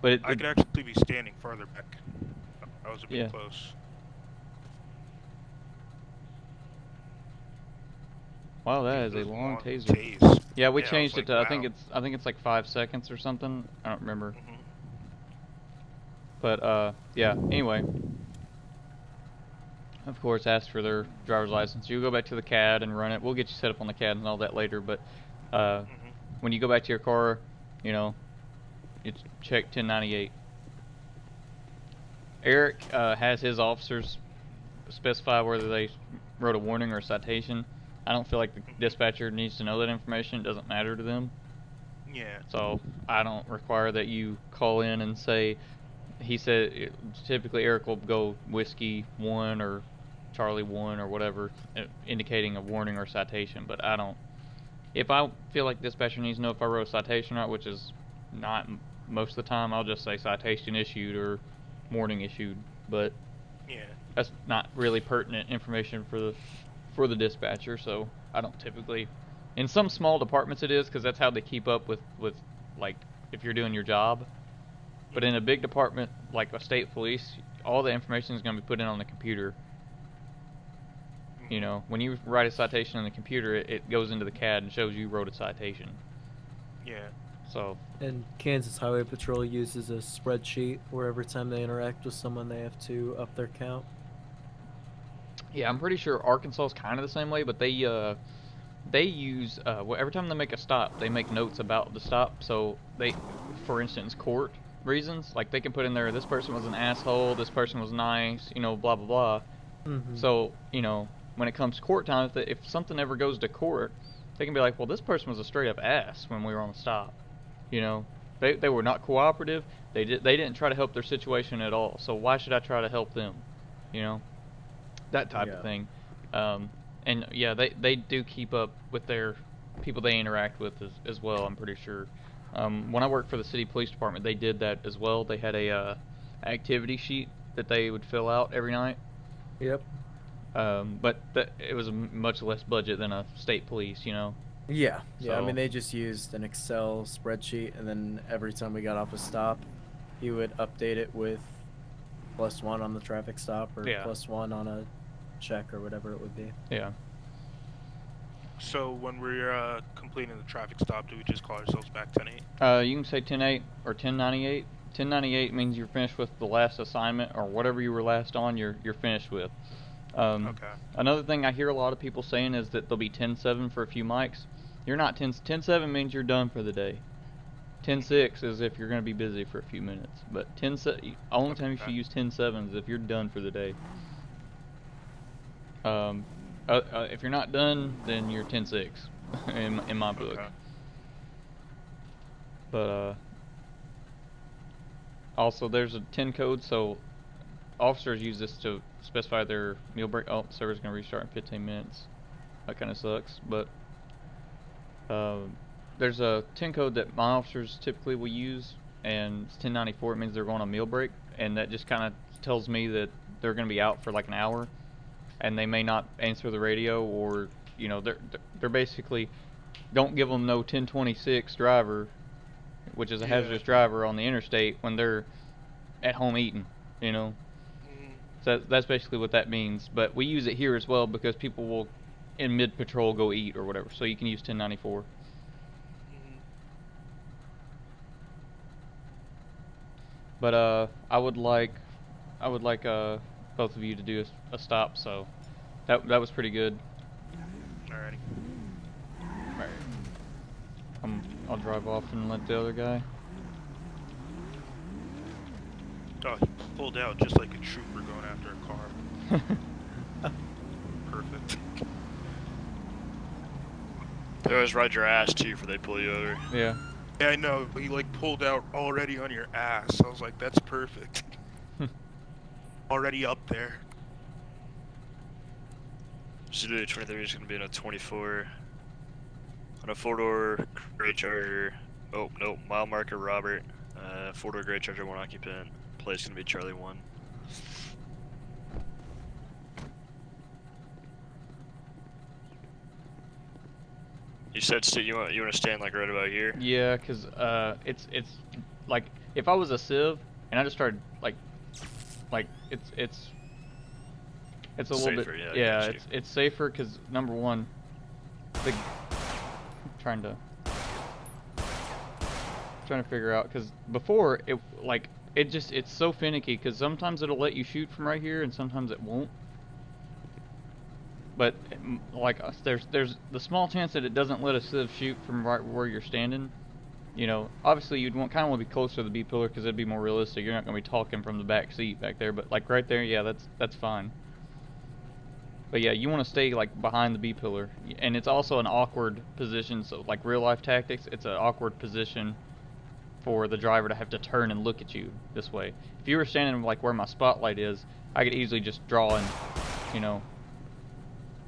But I could actually be standing farther back. I was a bit close. Wow, that is a long taser. Tase. Yeah, we changed it to. Wow. I think it's like 5 seconds or something. I don't remember. But yeah. Anyway. Of course, ask for their driver's license. You go back to the CAD and run it. We'll get you set up on the CAD and all that later. But when you go back to your car, it's check 1098. Eric has his officers specify whether they wrote a warning or a citation. I don't feel like the dispatcher needs to know that information. It doesn't matter to them. Yeah. So I don't require that you call in and say, he said, typically Eric will go Whiskey 1 or Charlie 1 or whatever, indicating a warning or citation, but I don't. If I feel like dispatcher needs to know if I wrote a citation or not, which is not most of the time, I'll just say citation issued or warning issued, but that's not really pertinent information for the dispatcher, so I don't typically. In some small departments it is, because that's how they keep up with like if you're doing your job. But in a big department like a state police, all the information is going to be put in on the computer. When you write a citation on the computer, it goes into the CAD and shows you wrote a citation. Yeah. So. And Kansas Highway Patrol uses a spreadsheet where every time they interact with someone, they have to up their count. Yeah, I'm pretty sure Arkansas is kind of the same way, but they use every time they make a stop, they make notes about the stop. So for instance, court reasons, like they can put in there, this person was an asshole, this person was nice, blah blah blah. So when it comes to court time, if something ever goes to court, they can be like, well, this person was a straight up ass when we were on the stop. They were not cooperative. They didn't try to help their situation at all. So why should I try to help them? That type of thing. And yeah, they do keep up with their people they interact with as well, I'm pretty sure. When I worked for the city police department, they did that as well. They had a activity sheet that they would fill out every night. Yep. But it was a much less budget than a state police, Yeah. So, I mean, they just used an Excel spreadsheet, and then every time we got off a stop, he would update it with +1 on the traffic stop or +1 on a check or whatever it would be. Yeah. So when we're completing the traffic stop, do we just call ourselves back 10-8? You can say 10-8 or 1098. 1098 means you're finished with the last assignment or whatever you were last on. You're finished with. Okay. Another thing I hear a lot of people saying is that they'll be 10-7 for a few mics. You're not 10-7 means you're done for the day. 10-6 is if you're going to be busy for a few minutes. But only time you should use 10-7 is if you're done for the day. If you're not done, then you're 10-6 in my book. Okay. But also there's a 10 code, so officers use this to specify their meal break. Oh, server's gonna restart in 15 minutes. That kind of sucks, but there's a 10 code that my officers typically will use, and it's 1094. It means they're going on meal break, and that just kind of tells me that they're gonna be out for like an hour, and they may not answer the radio, or you know, they're basically, don't give them no 1026 driver, which is a hazardous driver on the interstate when they're at home eating, you know. So that's basically what that means. But we use it here as well because people will, in mid-patrol, go eat or whatever. So you can use 1094. But I would like both of you to do a stop. So that was pretty good. Alrighty. Alright. I'll drive off and let the other guy. Oh, he pulled out just like a trooper going after a car. Perfect. They always ride your ass too before they pull you over. Yeah. Yeah, I know. He like pulled out already on your ass. I was like, that's perfect. Already up there. Zulu 23 is going to be in a 24. On a 4-door gray Charger. Oh, no, mile marker Robert. 4-door gray Charger, 1 occupant. Place going to be Charlie 1. You said you want to stand like right about here? Yeah, cause it's like if I was a civ and I just started like it's a little Safer, bit, yeah, it's safer because number one, I'm trying to figure out, because before it's so finicky because sometimes it'll let you shoot from right here and sometimes it won't. But like there's the small chance that it doesn't let a civ shoot from right where you're standing. You know, obviously you'd kind of want to be closer to the B pillar because it'd be more realistic. You're not going to be talking from the back seat back there, but like right there, yeah, that's fine. But yeah, you want to stay like behind the B pillar, and it's also an awkward position. So like real life tactics, it's an awkward position for the driver to have to turn and look at you this way. If you were standing like where my spotlight is, I could easily just draw and, you know,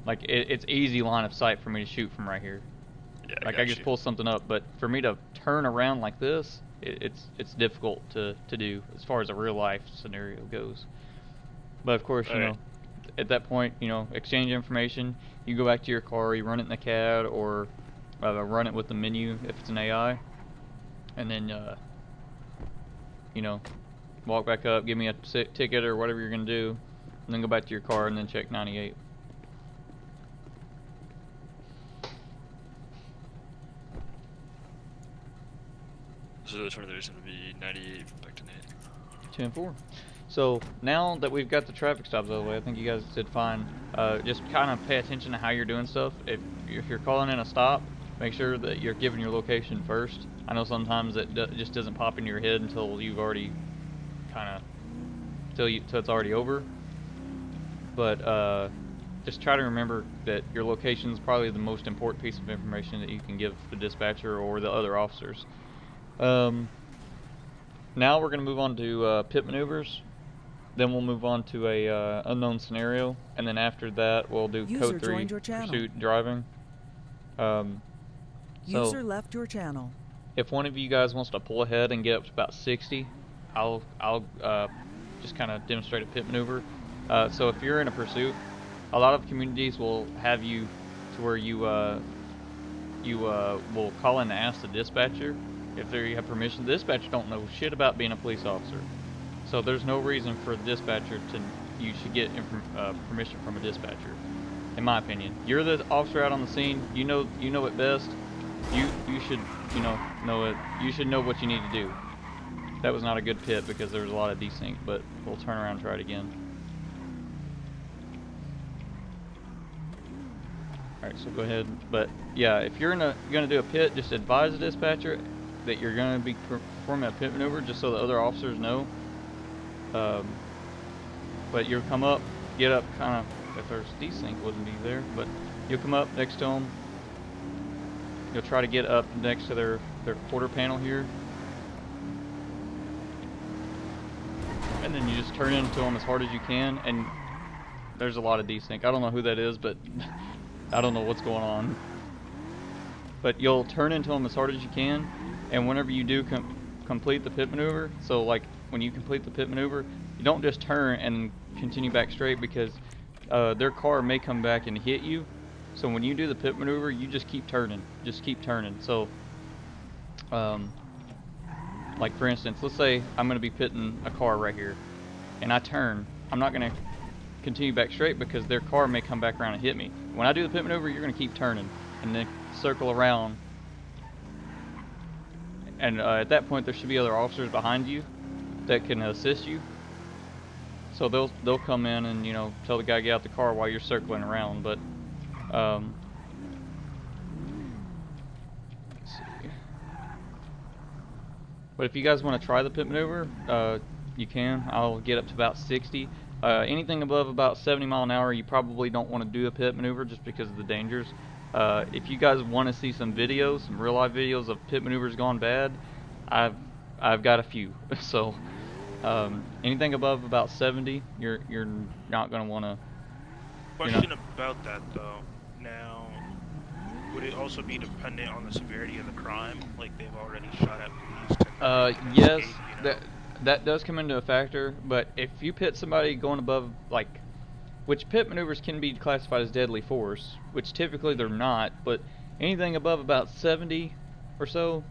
like it's easy line of sight for me to shoot from right here. Yeah, like I just pull something up, but for me to turn around like this, it's difficult to do as far as a real life scenario goes. But of course, you know, at that point, you know, exchange information. You go back to your car, you run it in the CAD, or run it with the menu if it's an AI, and then you know, walk back up, give me a ticket or whatever you're gonna do, and then go back to your car and then check 98. So the 23 is going to be 98 back to 10-4. So now that we've got the traffic stops out of the way, I think you guys did fine. Just kind of pay attention to how you're doing stuff. If you're calling in a stop, make sure that you're giving your location first. I know sometimes it just doesn't pop into your head until you've already till it's already over. But just try to remember that your location is probably the most important piece of information that you can give the dispatcher or the other officers. Now we're going to move on to pit maneuvers. Then we'll move on to a unknown scenario, and then after that we'll do code 3 pursuit and driving. User left your channel. If one of you guys wants to pull ahead and get up to about 60, I'll just kind of demonstrate a pit maneuver. So if you're in a pursuit, a lot of communities will have you to where you will call in and ask the dispatcher if they have permission. The dispatcher don't know shit about being a police officer, so there's no reason for the dispatcher you should get permission from a dispatcher. In my opinion, you're the officer out on the scene. You know it best. You should know it. You should know what you need to do. That was not a good pit because there was a lot of desync, but we'll turn around and try it again. Alright, so go ahead. But yeah, if you're gonna do a pit, just advise the dispatcher that you're gonna be performing a pit maneuver, just so the other officers know. But you'll come up, get up, kind of. If there's desync, wouldn't be there, but you'll come up next to them. You'll try to get up next to their quarter panel here. And then you just turn into them as hard as you can, and there's a lot of desync. I don't know who that is, but I don't know what's going on. But you'll turn into them as hard as you can, and whenever you do complete the pit maneuver, so like when you complete the pit maneuver, you don't just turn and continue back straight, because their car may come back and hit you. So when you do the pit maneuver, you just keep turning. So, like for instance, let's say I'm going to be pitting a car right here, and I turn. I'm not going to continue back straight because their car may come back around and hit me. When I do the pit maneuver, you're going to keep turning and then circle around. And at that point, there should be other officers behind you that can assist you. So they'll come in and tell the guy to get out the car while you're circling around. But let's see. But if you guys want to try the pit maneuver, you can. I'll get up to about 60. Anything above about 70 mile an hour, you probably don't want to do a pit maneuver just because of the dangers. If you guys want to see some videos, some real life videos of pit maneuvers gone bad, I've got a few. So anything above about 70, you're not going to want to. Question about that though. Now, would it also be dependent on the severity of the crime? Like they've already shot at police and Yes, escape, that does come into a factor. But if you pit somebody going above, like, which pit maneuvers can be classified as deadly force, which typically they're not, but anything above about 70 or so,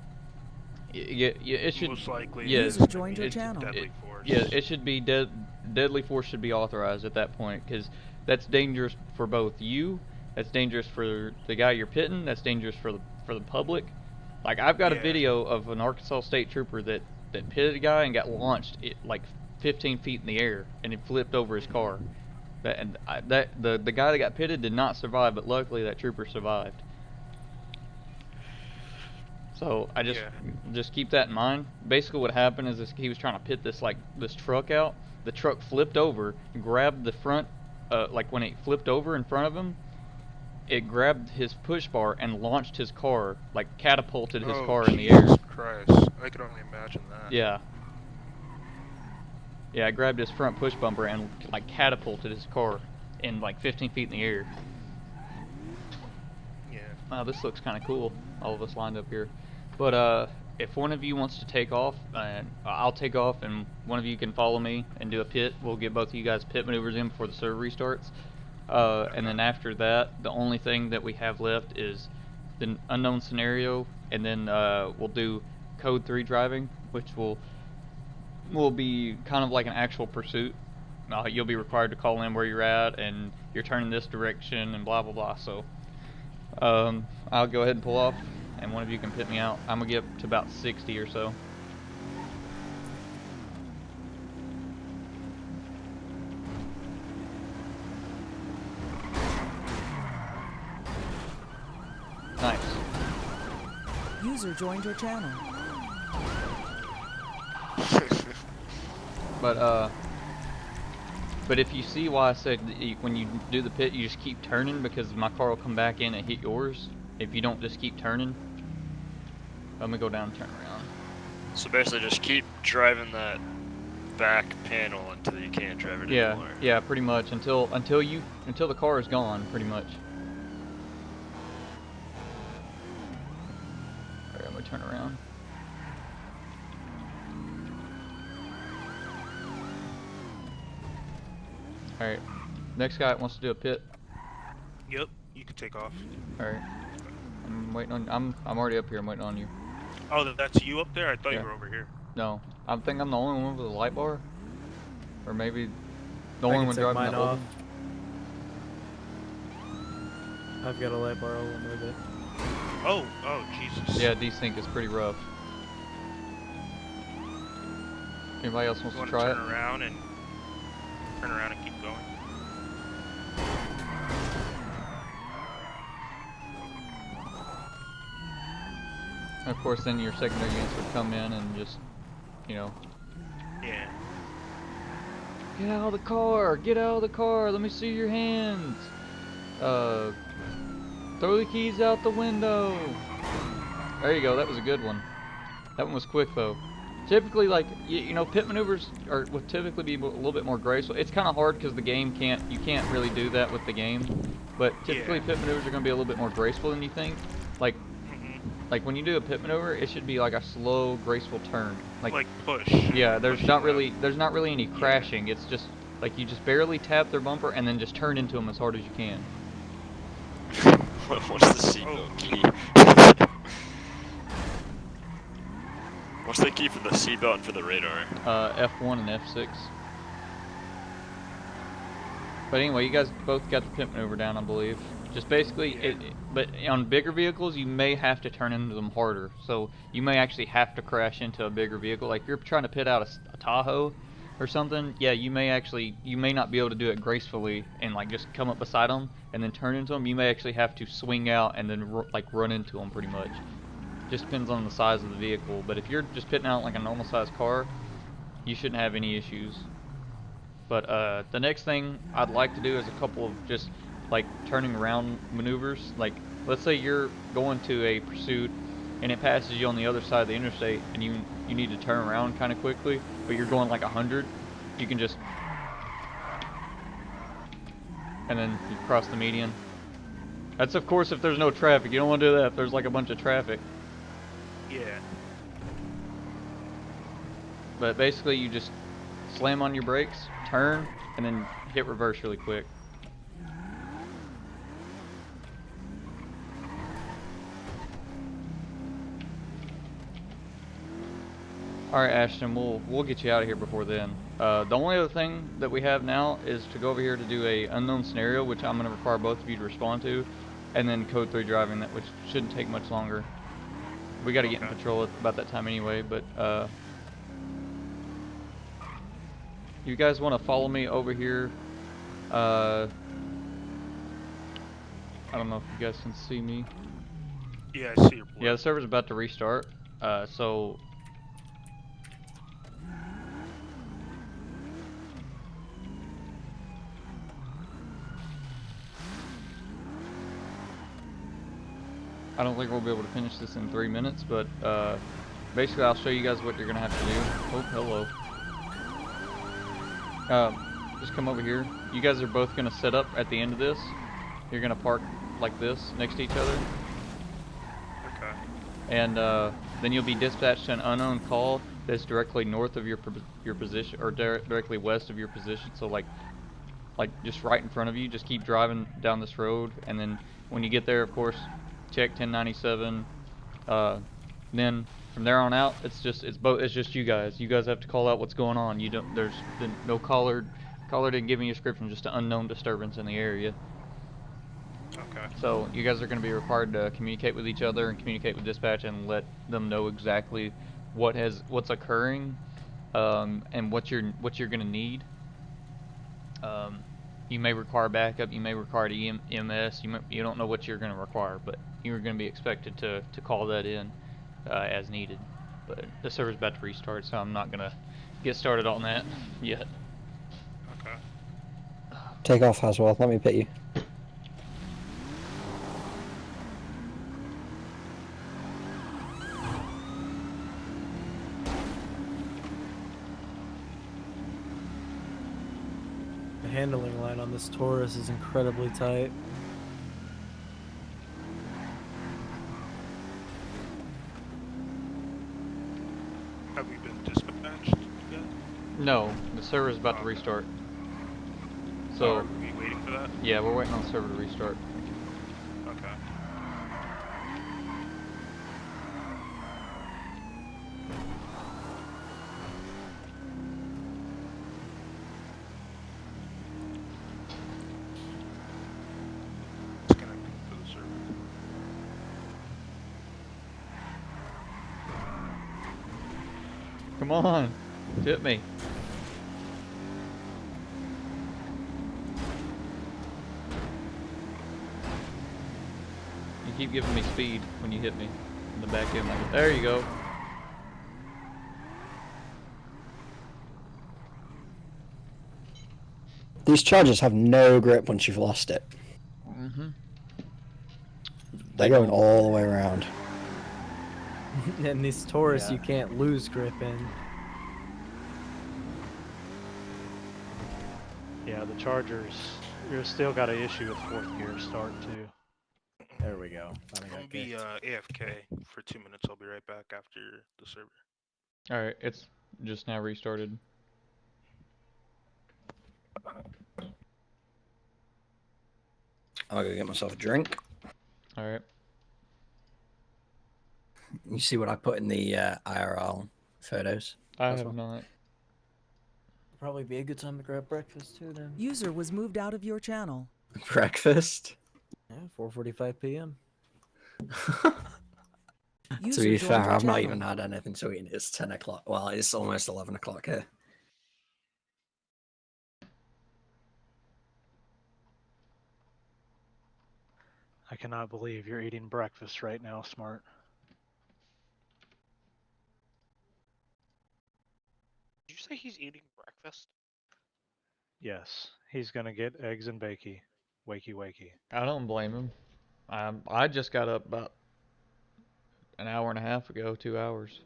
it should. Most likely, Yes, User joined your channel. Deadly force. Yeah, it should be deadly force should be authorized at that point, because that's dangerous for both you. That's dangerous for the guy you're pitting. That's dangerous for the public. Like I've got a video of an Arkansas State Trooper that pitted a guy and got launched like 15 feet in the air, and it flipped over his car. The guy that got pitted did not survive, but luckily that trooper survived. So I just keep that in mind. Basically, what happened is he was trying to pit this truck out. The truck flipped over, grabbed the front, like when it flipped over in front of him, it grabbed his push bar and launched his car, like catapulted his car in the air. Jesus Christ, I can only imagine that. Yeah. Yeah, I grabbed his front push bumper and like catapulted his car in like 15 feet in the air. Yeah. Wow, this looks kind of cool. All of us lined up here. But if one of you wants to take off, and I'll take off, and one of you can follow me and do a pit. We'll get both of you guys pit maneuvers in before the server restarts. And then after that, the only thing that we have left is the unknown scenario, and then we'll do code 3 driving, which will be kind of like an actual pursuit. You'll be required to call in where you're at, and you're turning this direction, and blah blah blah. So I'll go ahead and pull off, and one of you can pit me out. I'm gonna get up to about 60 or so. Nice. User joined your channel. But if you see why I said when you do the pit, you just keep turning, because my car will come back in and hit yours if you don't just keep turning. Let me go down and turn around. So basically, just keep driving that back panel until you can't drive it anymore. Yeah, pretty much until the car is gone, pretty much. Alright, I'm gonna turn around. Alright, next guy wants to do a pit. Yep, you can take off. Alright, I'm waiting on. I'm already up here. I'm waiting on you. Oh, that's you up there? I thought Yeah. you were over here. No, I think I'm the only one with a light bar, or maybe The I only can one take driving mine that off. Logan? I've got a light bar. I'll remove it. Oh, Jesus. Yeah, desync is pretty rough. Anybody else wants You to want to try turn it? around and keep going? Of course, then your secondary units would come in and just, you know, Yeah. get out of the car! Get out of the car! Let me see your hands! Throw the keys out the window! There you go, that was a good one. That one was quick though. Typically, like, you know, pit maneuvers would typically be a little bit more graceful. It's kind of hard because the game you can't really do that with the game. But typically, Yeah. pit maneuvers are going to be a little bit more graceful than you think. Like, Mm-hmm. when you do a pit maneuver, it should be like a slow, graceful turn. Like push. Yeah, there's Push not left. really any crashing. It's just like you just barely tap their bumper and then just turn into them as hard as you can. What's the seatbelt key? What's the key for the seatbelt and for the radar? F1 and F6. But anyway, you guys both got the pit maneuver down, I believe. Just basically, but on bigger vehicles, you may have to turn into them harder. So you may actually have to crash into a bigger vehicle. Like if you're trying to pit out a Tahoe or something, yeah, you may not be able to do it gracefully and like just come up beside them and then turn into them. You may actually have to swing out and then like run into them pretty much. Just depends on the size of the vehicle. But if you're just pitting out like a normal sized car, you shouldn't have any issues. But the next thing I'd like to do is a couple of just like turning around maneuvers. Like let's say you're going to a pursuit and it passes you on the other side of the interstate and you need to turn around kind of quickly, but you're going like 100. You can just and then you cross the median. That's of course if there's no traffic. You don't want to do that if there's like a bunch of traffic. Yeah. But basically you just slam on your brakes, turn, and then hit reverse really quick. Alright Ashton, we'll get you out of here before then. The only other thing that we have now is to go over here to do a unknown scenario, which I'm going to require both of you to respond to, and then code 3 driving, that which shouldn't take much longer. We got to get in patrol at about that time anyway, but you guys want to follow me over here? I don't know if you guys can see me. Yeah, I see your blue. Yeah, the server's about to restart, so I don't think we'll be able to finish this in 3 minutes, but basically I'll show you guys what you're gonna have to do. Oh, hello. Just come over here. You guys are both gonna set up at the end of this. You're gonna park like this next to each other. Okay. And then you'll be dispatched to an unknown call that's directly north of your position, or directly west of your position. So like just right in front of you. Just keep driving down this road, and then when you get there, of course, check 1097. Then from there on out, it's just you guys. You guys have to call out what's going on. There's no caller didn't give me a description, just an unknown disturbance in the area. Okay. So you guys are going to be required to communicate with each other and communicate with dispatch and let them know exactly what's occurring, and what you're going to need. You may require backup. You may require EMS. You don't know what you're going to require, but you're going to be expected to call that in as needed. But the server's about to restart, so I'm not going to get started on that yet. Okay. Take off, Haswell. Let me pit you. The handling line on this Taurus is incredibly tight. Have we been dispatched yet? No, the server's about to restart. So are we waiting for that? yeah, we're waiting on the server to restart. Okay. Come on. Tip me. You keep giving me speed when you hit me in the back end. There you go. These chargers have no grip once you've lost it. Mm-hmm. They're going all the way around. And these Taurus, Yeah. you can't lose grip in. Yeah, the Chargers. You're still got an issue with fourth gear start too. There we go. I'm gonna be AFK for 2 minutes. I'll be right back after the server. Alright, it's just now restarted. I'll go get myself a drink. Alright. You see what I put in the IRL photos? I That's have one. not. Probably be a good time to grab breakfast too then. User was moved out of your channel. Breakfast? Yeah, 4:45 p.m. To User be joined fair, your I've not channel. even had anything to eat. It's 10 o'clock. Well, it's almost 11 o'clock here. I cannot believe you're eating breakfast right now, Smart. Did you say he's eating breakfast? Yes, he's gonna get eggs and bakey. Wakey wakey. I don't blame him. I just got up about an hour and a half ago, 2 hours.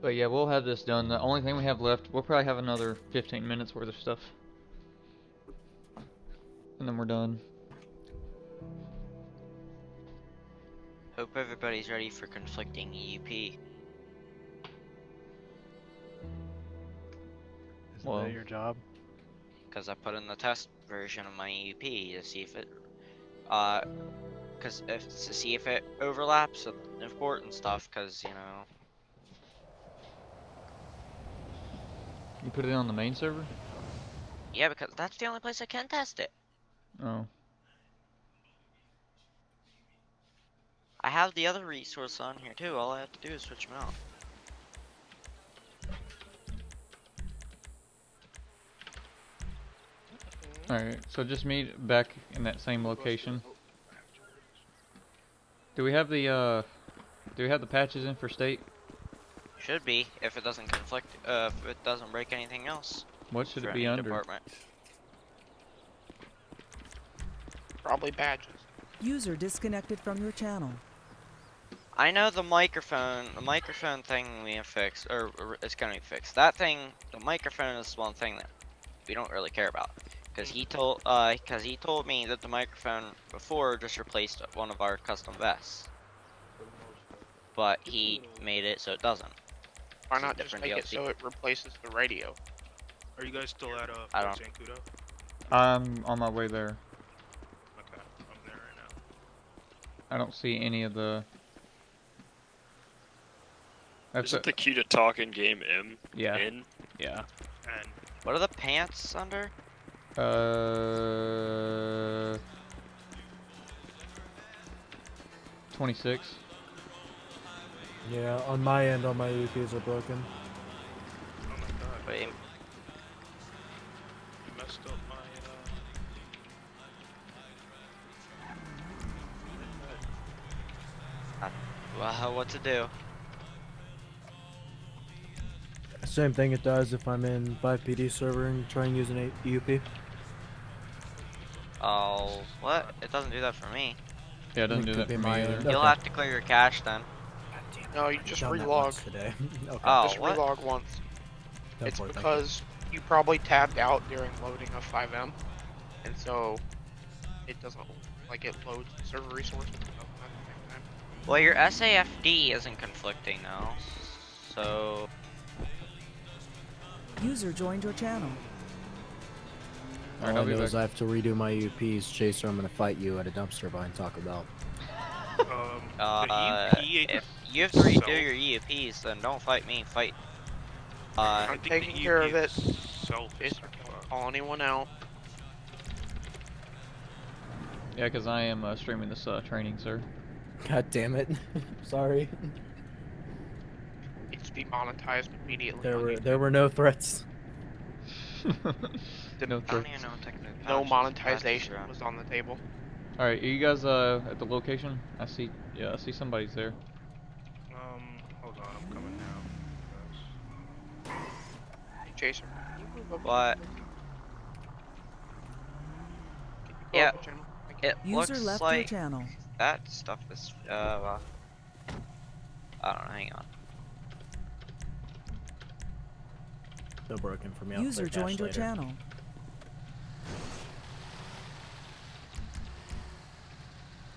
But yeah, we'll have this done. The only thing we have left, we'll probably have another 15 minutes worth of stuff. And then we're done. Hope everybody's ready for conflicting EUP. Isn't Well, that your job? Because I put in the test version of my EUP to see if it, to see if it overlaps with important stuff. Because you know, you put it on the main server? yeah, because that's the only place I can test it. Oh. I have the other resource on here too. All I have to do is switch them out. Alright, so just meet back in that same location. Do we have the patches in for state? Should be if it doesn't conflict. If it doesn't break anything else. What should for it be any under? department. Probably badges. User disconnected from your channel. I know the microphone thing we have fixed, or it's gonna be fixed. That thing, the microphone is one thing that we don't really care about. Cause he told me that the microphone before just replaced one of our custom vests. But he made it so it doesn't. Why It's a not just different make it DLC. so it replaces the radio? Are you guys still at I Fort don't- Zancudo? I'm on my way there. Okay, I'm there right now. I don't see any of the... That's Isn't the key to talk in game M? Yeah. In? Yeah. And What are the pants under? 26. Yeah, on my end, all my EPs are broken. oh my god, Wait, you messed up my well, what to do? Same thing it does if I'm in 5PD server and try and use an EUP. Oh, what? It doesn't do that for me. Yeah, it doesn't It do could that be for me my either. end. You'll Okay. have to clear your cache then. No, you just Done that relog. once today. Okay. Oh, Just what? relog once. Go It's for it, thank you. because you probably tabbed out during loading of 5M, and so it doesn't, like, it loads the server resources at the same time. Well, your SAFD isn't conflicting now, so User joined your channel. Alright, All I'll I be know back. is I have to redo my EUPs. Chaser, I'm gonna fight you at a dumpster behind Taco Bell. the EUP if you have to redo itself- your EUPs, then don't fight me. Fight. I I'm think the taking care of EUP it. itself is Just don't call anyone out. Yeah, because I am streaming this training, sir. God damn it. Sorry. It's demonetized immediately. There on were YouTube. there were no threats. No I don't threats. even know what technical No patches monetization are. was on the table. All right, are you guys at the location? I see. Yeah, I see somebody's there. Hold on, I'm coming now. Hey, Chaser, can you move up? What? Can you go Yeah, up a channel? Thank you. it User looks left your like channel. that stuff is I don't know. Hang on. Still broken for me. I'll User clear cache joined your later. channel.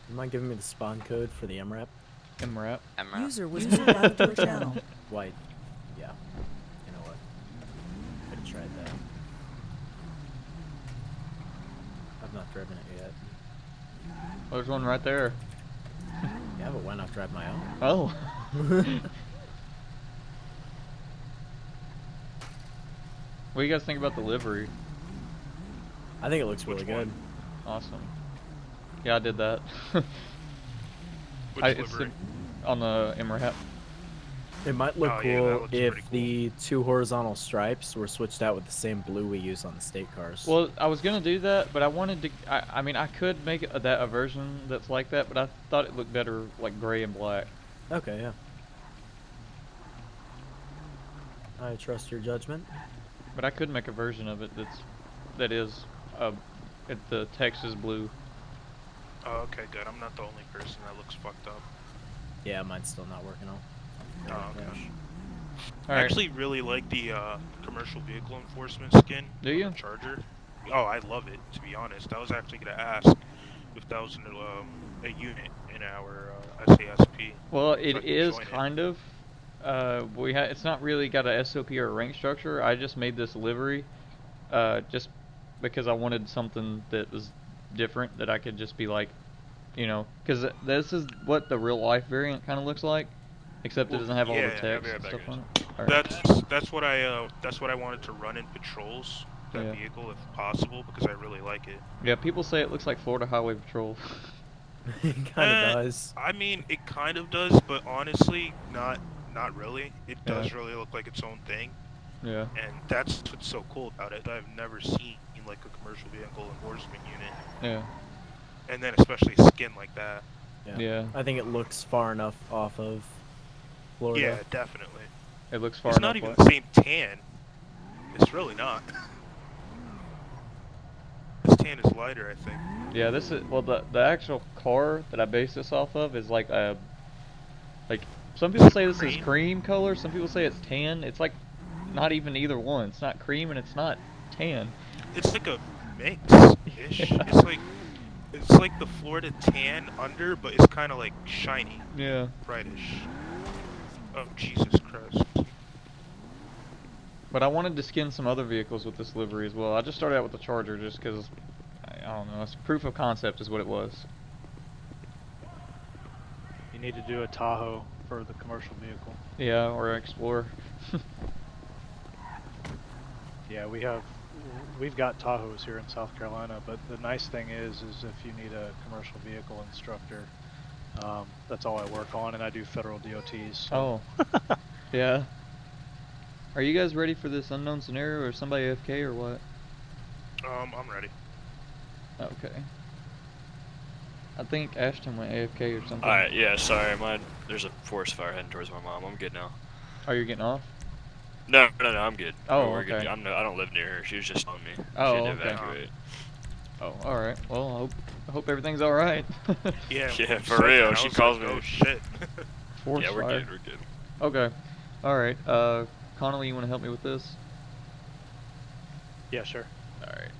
You mind giving me the spawn code for the MRAP? MRAP. Emerald. User was moved out of your channel. White. Yeah. You know what? Could have tried that. I've not driven it yet. Oh, there's one right there. Yeah, but why not drive my own? Oh. What do you guys think about the livery? I think it looks Which really one? good. Awesome. Yeah, I did that. Which It's livery? on the MRAP. It might look Oh, yeah, that cool looks if pretty cool. the 2 horizontal stripes were switched out with the same blue we use on the state cars. Well, I was gonna do that, but I wanted to. I mean, I could make it a version that's like that, but I thought it looked better like gray and black. Okay, yeah. I trust your judgment. But I could make a version of it that is, the text is blue. Oh, okay, good. I'm not the only person that looks fucked up. Yeah, mine's still not working on. Oh, okay. I Alright. actually really like the commercial vehicle enforcement skin. Do on you? the Charger. Oh, I love it, to be honest. I was actually going to ask if that was a unit in our SASP. Well, so I it could is join it. kind of. It's not really got a SOP or a rank structure. I just made this livery, just because I wanted something that was different that I could just be like, because this is what the real life variant kind of looks like, except it Well, doesn't have all the yeah, I'll text be right and back, stuff guys. on it. Alright. That's what I wanted to run in patrols, that Yeah. vehicle, if possible, because I really like it. Yeah, people say it looks like Florida Highway Patrol. It kind of does. I mean, it kind of does, but honestly, not really. It Yeah. does really look like its own thing, Yeah. and that's what's so cool about it. I've never seen like a commercial vehicle enforcement unit, Yeah. and then especially skin like that. Yeah. I think it looks far enough off of Florida. Yeah, definitely. It looks far It's enough. not even the same tan. It's really not. This tan is lighter, I think. Yeah, this is the actual car that I base this off of is like some people say this is cream color, some people say it's tan. It's like not even either one. It's not cream and it's not tan. It's like a mix-ish. Yeah. It's like the Florida tan under, but it's kind of like shiny. Yeah. Brightish. Oh, Jesus Christ. But I wanted to skin some other vehicles with this livery as well. I just started out with the Charger just because, I don't know, it's proof of concept is what it was. You need to do a Tahoe for the commercial vehicle. Yeah, or an Explorer. Yeah, we've got Tahoes here in South Carolina, but the nice thing is if you need a commercial vehicle instructor, that's all I work on, and I do federal DOTs. So. Oh. Yeah. Are you guys ready for this unknown scenario, or somebody AFK, or what? I'm ready. Okay. I think Ashton went AFK or something. Alright, yeah, sorry, there's a forest fire heading towards my mom. I'm good now. Oh, you're getting off? No, I'm good. Oh, We're good. okay. I don't live near her. She was just on me. Oh, she had to okay. evacuate. Oh, alright. Well, I hope everything's alright. Yeah, Yeah, when you for said real, that, I she was calls like, me. Oh shit. Forest Yeah, we're fire. good. We're good. Okay. Alright. Connolly, you want to help me with this? Yeah, sure. Alright.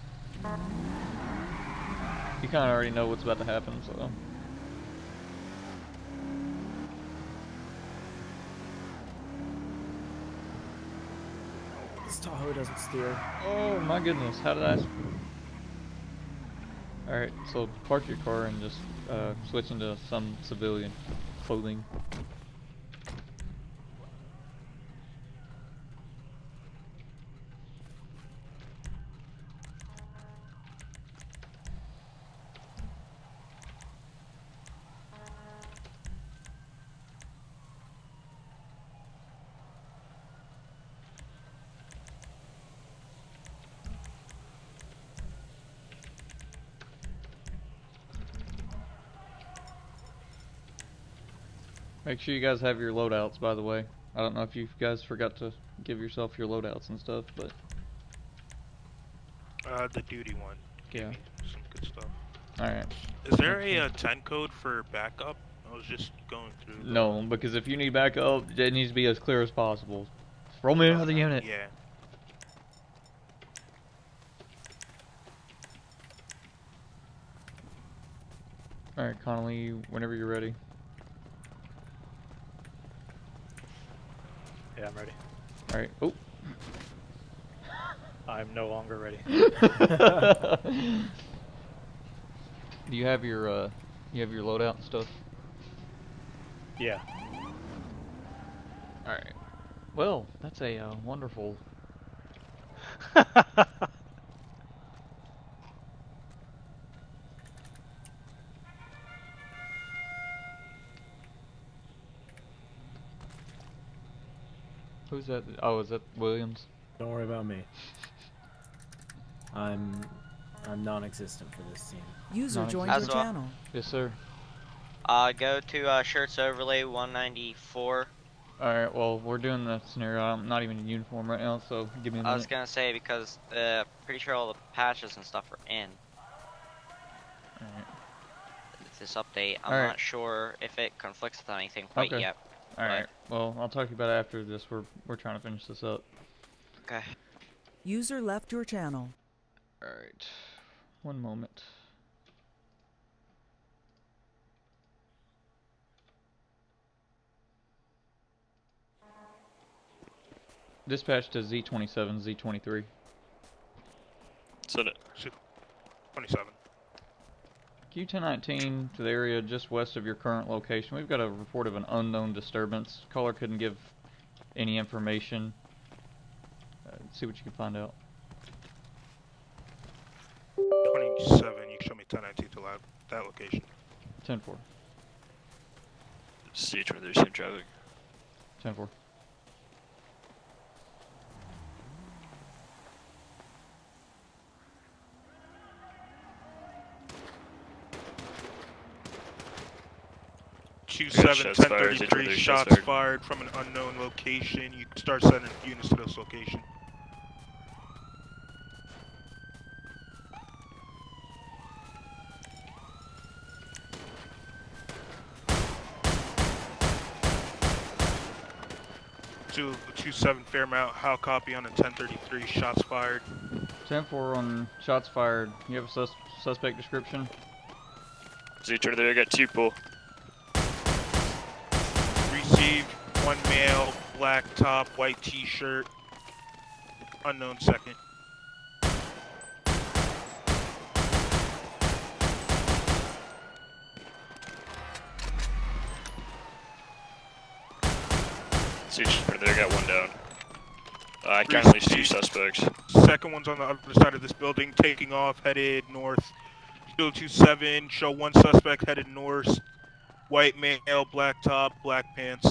You kind of already know what's about to happen, so. This Tahoe doesn't steer. Oh my goodness, how did I... Alright, so park your car and just switch into some civilian clothing. Make sure you guys have your loadouts, by the way. I don't know if you guys forgot to give yourself your loadouts and stuff, but The duty one gave yeah. me some good stuff. Alright. Is there Make sure. a 10 code for backup? I was just going through. No, because if you need backup, it needs to be as clear as possible. Roll me another unit. Yeah. Alright, Connolly, whenever you're ready. Yeah, I'm ready. Alright. Oh. I'm no longer ready. Do you have your loadout and stuff? Yeah. Alright. Well, that's a wonderful. Who's that? Oh, is that Williams? Don't worry about me. I'm non-existent for this scene. User joined As your well. channel. Yes, sir. Go to shirts overlay 194. Alright, well, we're doing the scenario. I'm not even in uniform right now, so give me a minute. I was gonna say because pretty sure all the patches and stuff are in Alright. this update. I'm Alright. not sure if it conflicts with anything quite Okay. yet. Alright. Well, I'll talk to you about it after this. We're trying to finish this up. Okay. User left your channel. Alright. One moment. Dispatch to Z27, Z23. Send it. 27. Q1019 to the area just west of your current location. We've got a report of an unknown disturbance. Caller couldn't give any information. See what you can find out. 27. You can show me 1019 to that location. 10-4. C23, same traffic. 10-4. Two got seven shots 1033 fired, shots shots fired from an unknown location. You can start sending units to this location. Two 27 Fairmount, how copy on a 1033 shots fired. 10-4 on shots fired. You have a suspect description? Z23, I got 2 pull. Received, one male, black top, white t-shirt, unknown second. Z23, I got 1 down. I can release 2 suspects. Second one's on the other side of this building, taking off, headed north. 027, show 1 suspect headed north. White male, black top, black pants.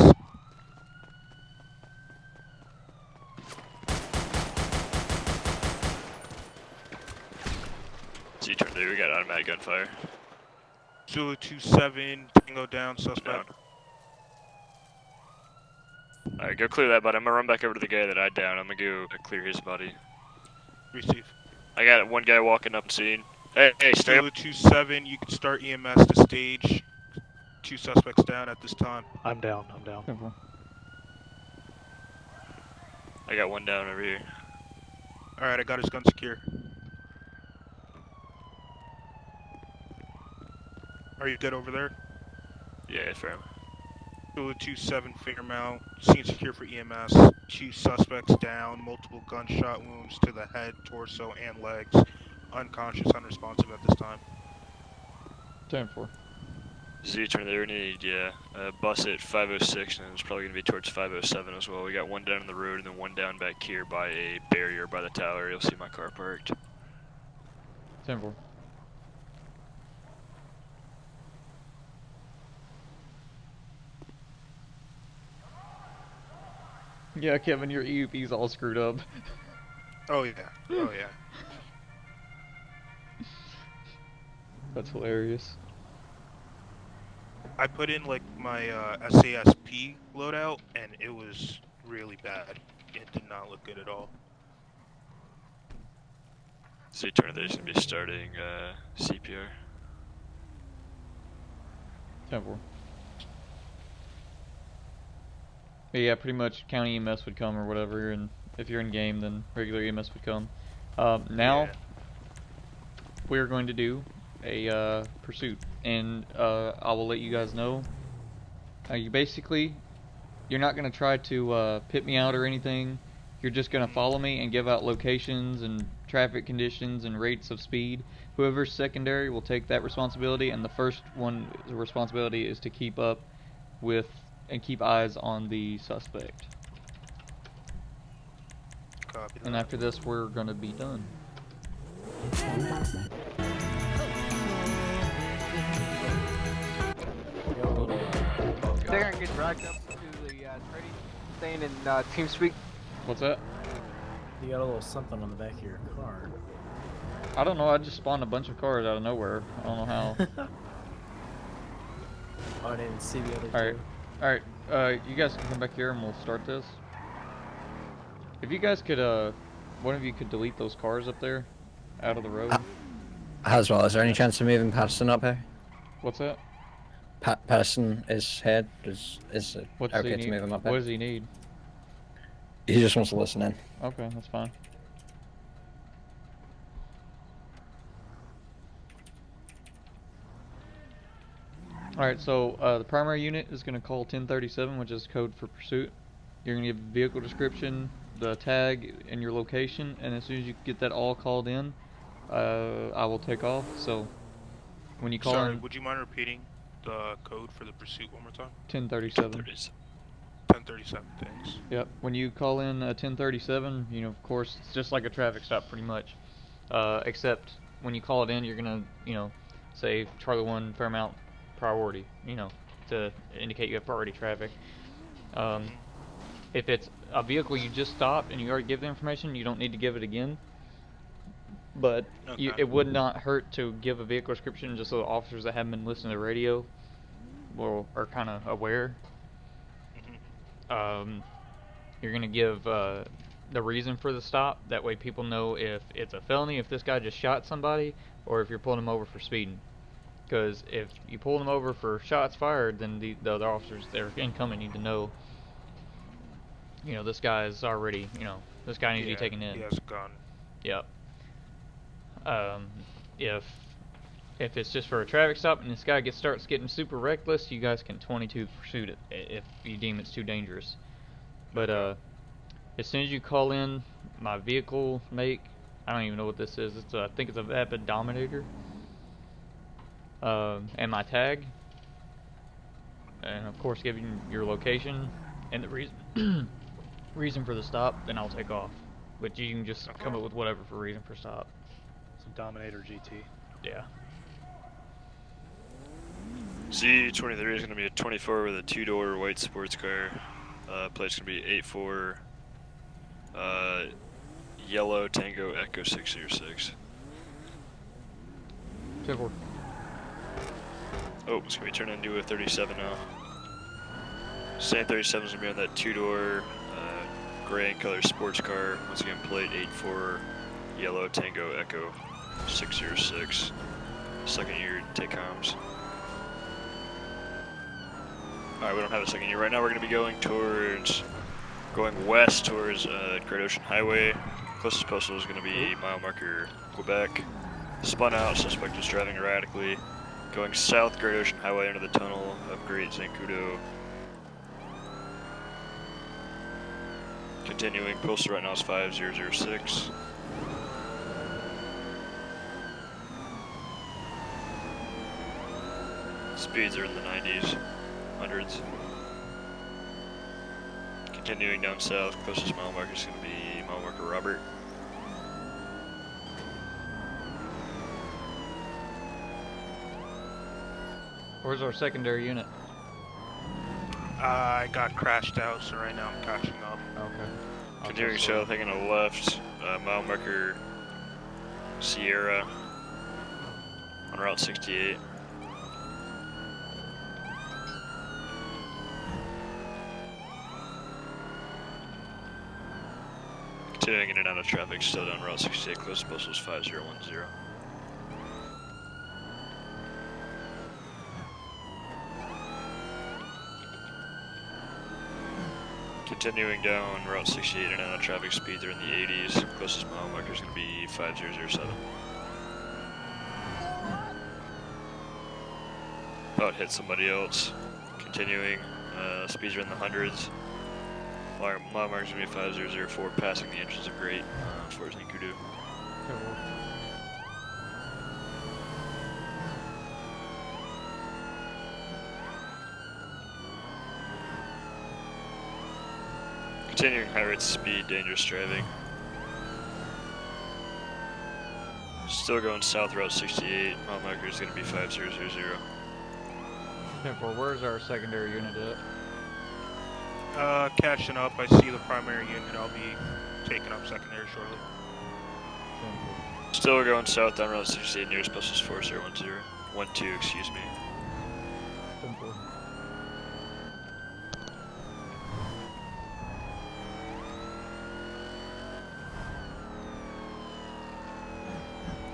Z23, we got automatic gunfire. Zulu 27, Tango down, suspect. Down. Alright, go clear that body. I'm gonna run back over to the guy that I downed. I'm gonna go clear his body. Receive. I got 1 guy walking up scene. Hey, stay Zulu up. 27, you can start EMS to stage. 2 suspects down at this time. I'm down. I'm down. 10-4. I got 1 down over here. Alright, I got his gun secure. Are you good over there? Yeah, firm. Zulu 27, Fairmount, scene secure for EMS. 2 suspects down, multiple gunshot wounds to the head, torso, and legs. Unconscious, unresponsive at this time. 10-4. Z23, we need, bus at 506, and it's probably gonna be towards 507 as well. We got 1 down on the road, and then 1 down back here by a barrier by the tower. You'll see my car parked. 10-4. Yeah, Kevin, your EUP's all screwed up. Oh yeah, oh yeah. That's hilarious. I put in like my SASP loadout, and it was really bad. It did not look good at all. C-23 is going to be starting CPR. 10-4. But yeah, pretty much county EMS would come or whatever, and if you're in game, then regular EMS would come. Now, Yeah. we're going to do a pursuit, and I will let you guys know. You're not going to try to pit me out or anything. You're just going to follow me and give out locations and traffic conditions and rates of speed. Whoever's secondary will take that responsibility, and the first one's responsibility is to keep up with and keep eyes on the suspect. Copy And that. after this, we're going to be done. They're gonna get dragged up to the trading thing in TeamSpeak. What's that? You got a little something on the back of your car. I don't know, I just spawned a bunch of cars out of nowhere. I don't know how. Oh, I didn't see the other Alright, two. alright, you guys can come back here and we'll start this. If you guys could, one of you could delete those cars up there, out of the road. Haswell, is there any chance of moving Patterson up here? What's that? Patterson is here. Is it What does he okay to need? move him up What here? does he need? He just wants to listen in. Okay, that's fine. Alright, so the primary unit is going to call 1037, which is code for pursuit. You're going to give vehicle description, the tag, and your location, and as soon as you get that all called in, I will take off. So when you call Sorry, in would you mind repeating the code for the pursuit one more time? 1037. 1037, thanks. Yep. When you call in 1037, you know, of course, it's just like a traffic stop pretty much. Except when you call it in, you're gonna, you know, say Charlie 1 Fairmount priority, you know, to indicate you have priority traffic. If it's a vehicle you just stopped and you already give the information, you don't need to give it again. But it would not hurt to give a vehicle description just so the officers that haven't been listening to the radio are kind of aware. You're gonna give the reason for the stop. That way people know if it's a felony, if this guy just shot somebody, or if you're pulling him over for speeding. Because if you pull them over for shots fired, then the other officers that are incoming need to know, you know, this guy is already, you know, this guy needs to be taken in. He has a gun. Yep. If it's just for a traffic stop and this guy starts getting super reckless, you guys can 22 pursuit it if you deem it's too dangerous. But as soon as you call in my vehicle make, I don't even know what this is. I think it's a Vapid Dominator. And my tag, and of course giving your location and the reason for the stop, then I'll take off. But you can just come up with whatever for reason for stop. Some Dominator GT. Yeah. Z23 is going to be a 24 with a 2-door white sports car. Plate's going to be 84 yellow Tango Echo 606. 10-4. Oh, it's going to be turned into a 37 now. Same 37 is going to be on that 2-door gray and color sports car. Once again, plate 84 yellow Tango Echo 606. Second year take comms. Alright, we don't have a second year. Right now we're going to be going west towards Great Ocean Highway. Closest postal is going to be mile marker Quebec. Spun out, suspect is driving erratically. Going south Great Ocean Highway under the tunnel of Great Zancudo. Continuing, postal right now is 5006. Speeds are in the 90s, hundreds. Continuing down south, closest mile marker is going to be mile marker Robert. Where's our secondary unit? I got crashed out, so right now I'm catching up. Okay. Continuing south, taking a left, mile marker Sierra on Route 68. Continuing in and out of traffic, still down Route 68, closest postal is 5010. Continuing down Route 68 and out of traffic, speeds are in the 80s. Closest mile marker is going to be 5007. About hit somebody else. Continuing, speeds are in the hundreds. Mile marker is going to be 5004, passing the entrance of Great for Nikudu. Continuing high rates of speed, dangerous driving. Still going south, Route 68. Mile marker is going to be 5000. 10-4, where's our secondary unit at? Catching up. I see the primary unit. I'll be taking up secondary shortly. 10-4. Still going south down Route 68, nearest bus is 4010. 12, excuse me. 10-4.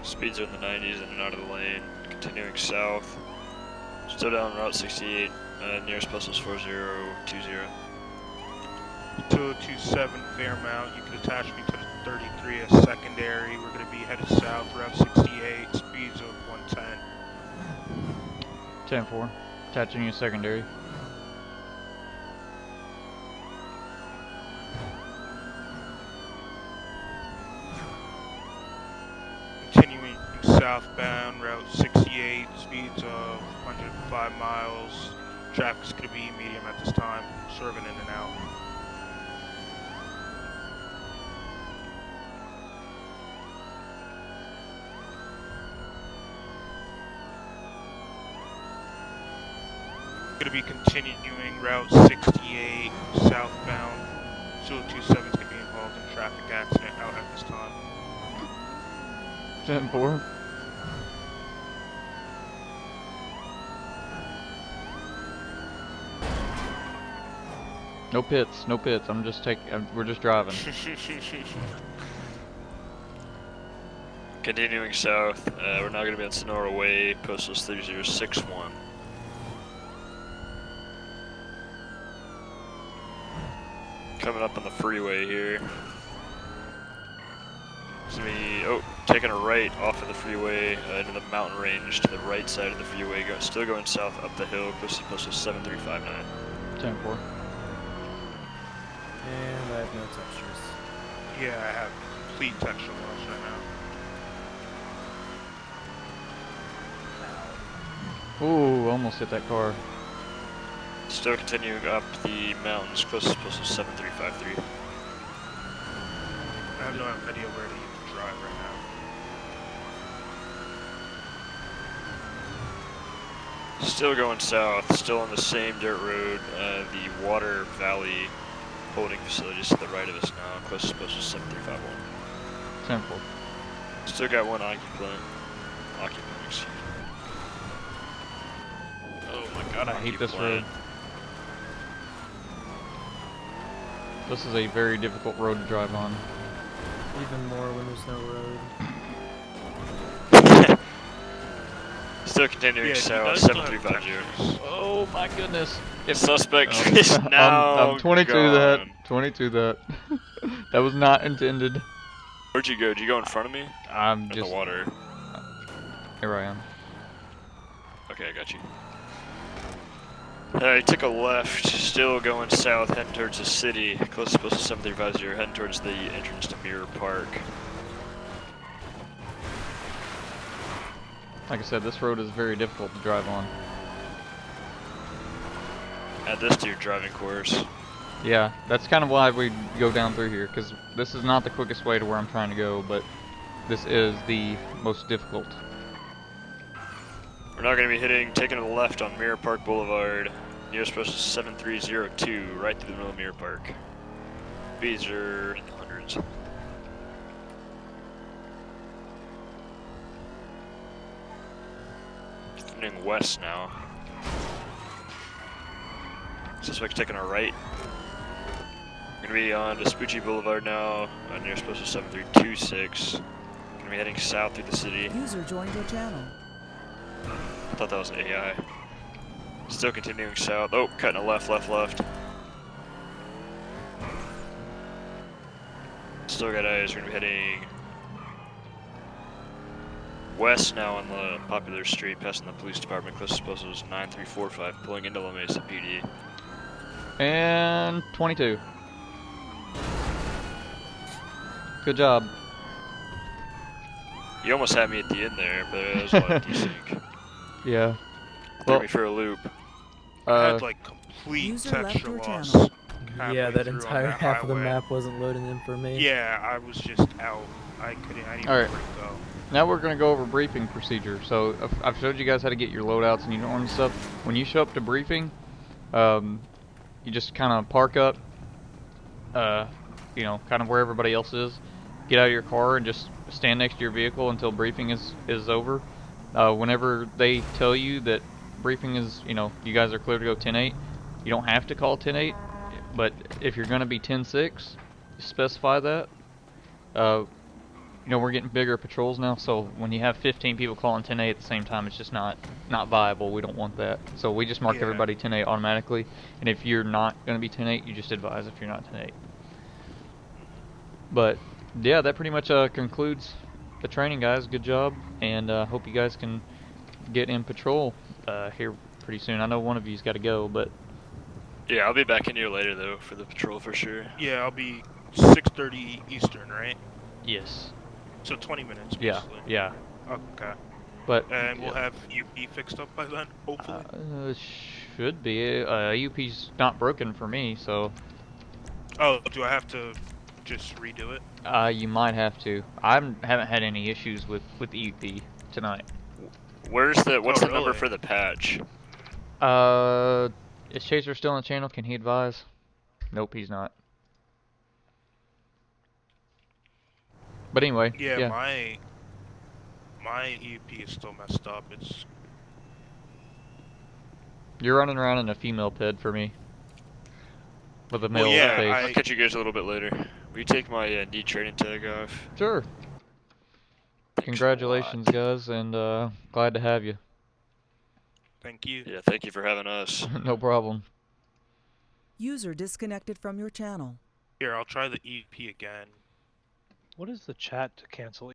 Speeds are in the 90s in and out of the lane. Continuing south. Still down Route 68, nearest bus is 4020. 2027 Fairmount, you can attach me to the 33 as secondary. We're going to be headed south, Route 68, speeds of 110. 10-4, attaching you secondary. Continuing southbound, Route 68, speeds of 105 miles. Traffic's going to be medium at this time, serving in and out. Going to be continuing Route 68 southbound. 2027 is going to be involved in a traffic accident out at this time. 10-4. No pits, no pits. I'm just we're just driving. Continuing south, we're now going to be on Sonora Way, postal is 3061. Coming up on the freeway here. It's gonna be, taking a right off of the freeway into the mountain range to the right side of the freeway. Still going south up the hill, postal is 7359. 10-4. And I have no textures. Yeah, I have complete texture loss right now. Ooh, almost hit that car. Still continuing up the mountains, closest postal is 7353. I have no idea where to even drive right now. Still going south, still on the same dirt road. The Water Valley holding facilities to the right of us now, closest postal is 7351. 10-4. Still got one occupant, excuse me. Oh my god, I hate this road. This is a very difficult road to drive on. Even more when there's no road. Still continuing Yeah, south, still have 7350. Oh my goodness. If suspect is now I'm 22 gone. that. 22 that. That was not intended. Where'd you go? Did you go in front of me? I'm In just... the water. Here I am. Okay, I got you. I took a left, still going south, heading towards the city. Closest postal 7350, heading towards the entrance to Mirror Park. Like I said, this road is very difficult to drive on. Add this to your driving course. Yeah, that's kind of why we go down through here, because this is not the quickest way to where I'm trying to go, but this is the most difficult. We're now going to be taking a left on Mirror Park Boulevard. Nearest postal is 7302, right through the middle of Mirror Park. Speeds are in the hundreds. Continuing west now. Suspect taking a right. Gonna be on Vespucci Boulevard now, near supposed to 7326. Gonna be heading south through the city. User joined your channel. I thought that was AI. Still continuing south. Oh, cutting a left. Still got eyes. We're gonna be heading west now on the popular street, passing the police department. Closest post was 9345, pulling into La Mesa PD. And 22. Good job. You almost had me at the end there, but it was what, desync. Yeah. Threw Well, me for a loop. I had like complete User left texture your loss. channel. halfway Yeah, that through on entire that half of the highway. map wasn't loading in for me. Yeah, I was just out. I didn't All right. know where to go. now we're going to go over briefing procedure. So I've showed you guys how to get your loadouts and uniform and stuff. When you show up to briefing, you just kind of park up, you know, kind of where everybody else is. Get out of your car and just stand next to your vehicle until briefing is over. Whenever they tell you that briefing is, you know, you guys are clear to go 10-8, you don't have to call 10-8, but if you're going to be 10-6, specify that. You know, we're getting bigger patrols now, so when you have 15 people calling 10-8 at the same time, it's just not viable. We don't want that. So we just mark Yeah. everybody 10-8 automatically, and if you're not going to be 10-8, you just advise if you're not 10-8. But yeah, that pretty much concludes the training, guys. Good job, and hope you guys can get in patrol here pretty soon. I know one of you's got to go, but Yeah, I'll be back in here later though for the patrol for sure. Yeah, I'll be 6:30 Eastern, right? yes, So 20 minutes, yeah, basically. yeah. Okay. But And we'll have UP fixed up by then, hopefully. should be. UP's not broken for me, so Oh, do I have to just redo it? you might have to. I haven't had any issues with the UP tonight. What's the number really? for the patch? Is Chaser still on the channel? Can he advise? Nope, he's not. But anyway, Yeah, yeah. my EUP is still messed up. It's You're running around in a female ped for me. With a male yeah, face. I'll catch you guys a little bit later. Will you take my knee training tag off? Sure. Thanks Congratulations, a lot. guys, and glad to have you. thank you. Yeah, thank you for having us. No problem. User disconnected from your channel. Here, I'll try the EUP again. What is the chat to cancel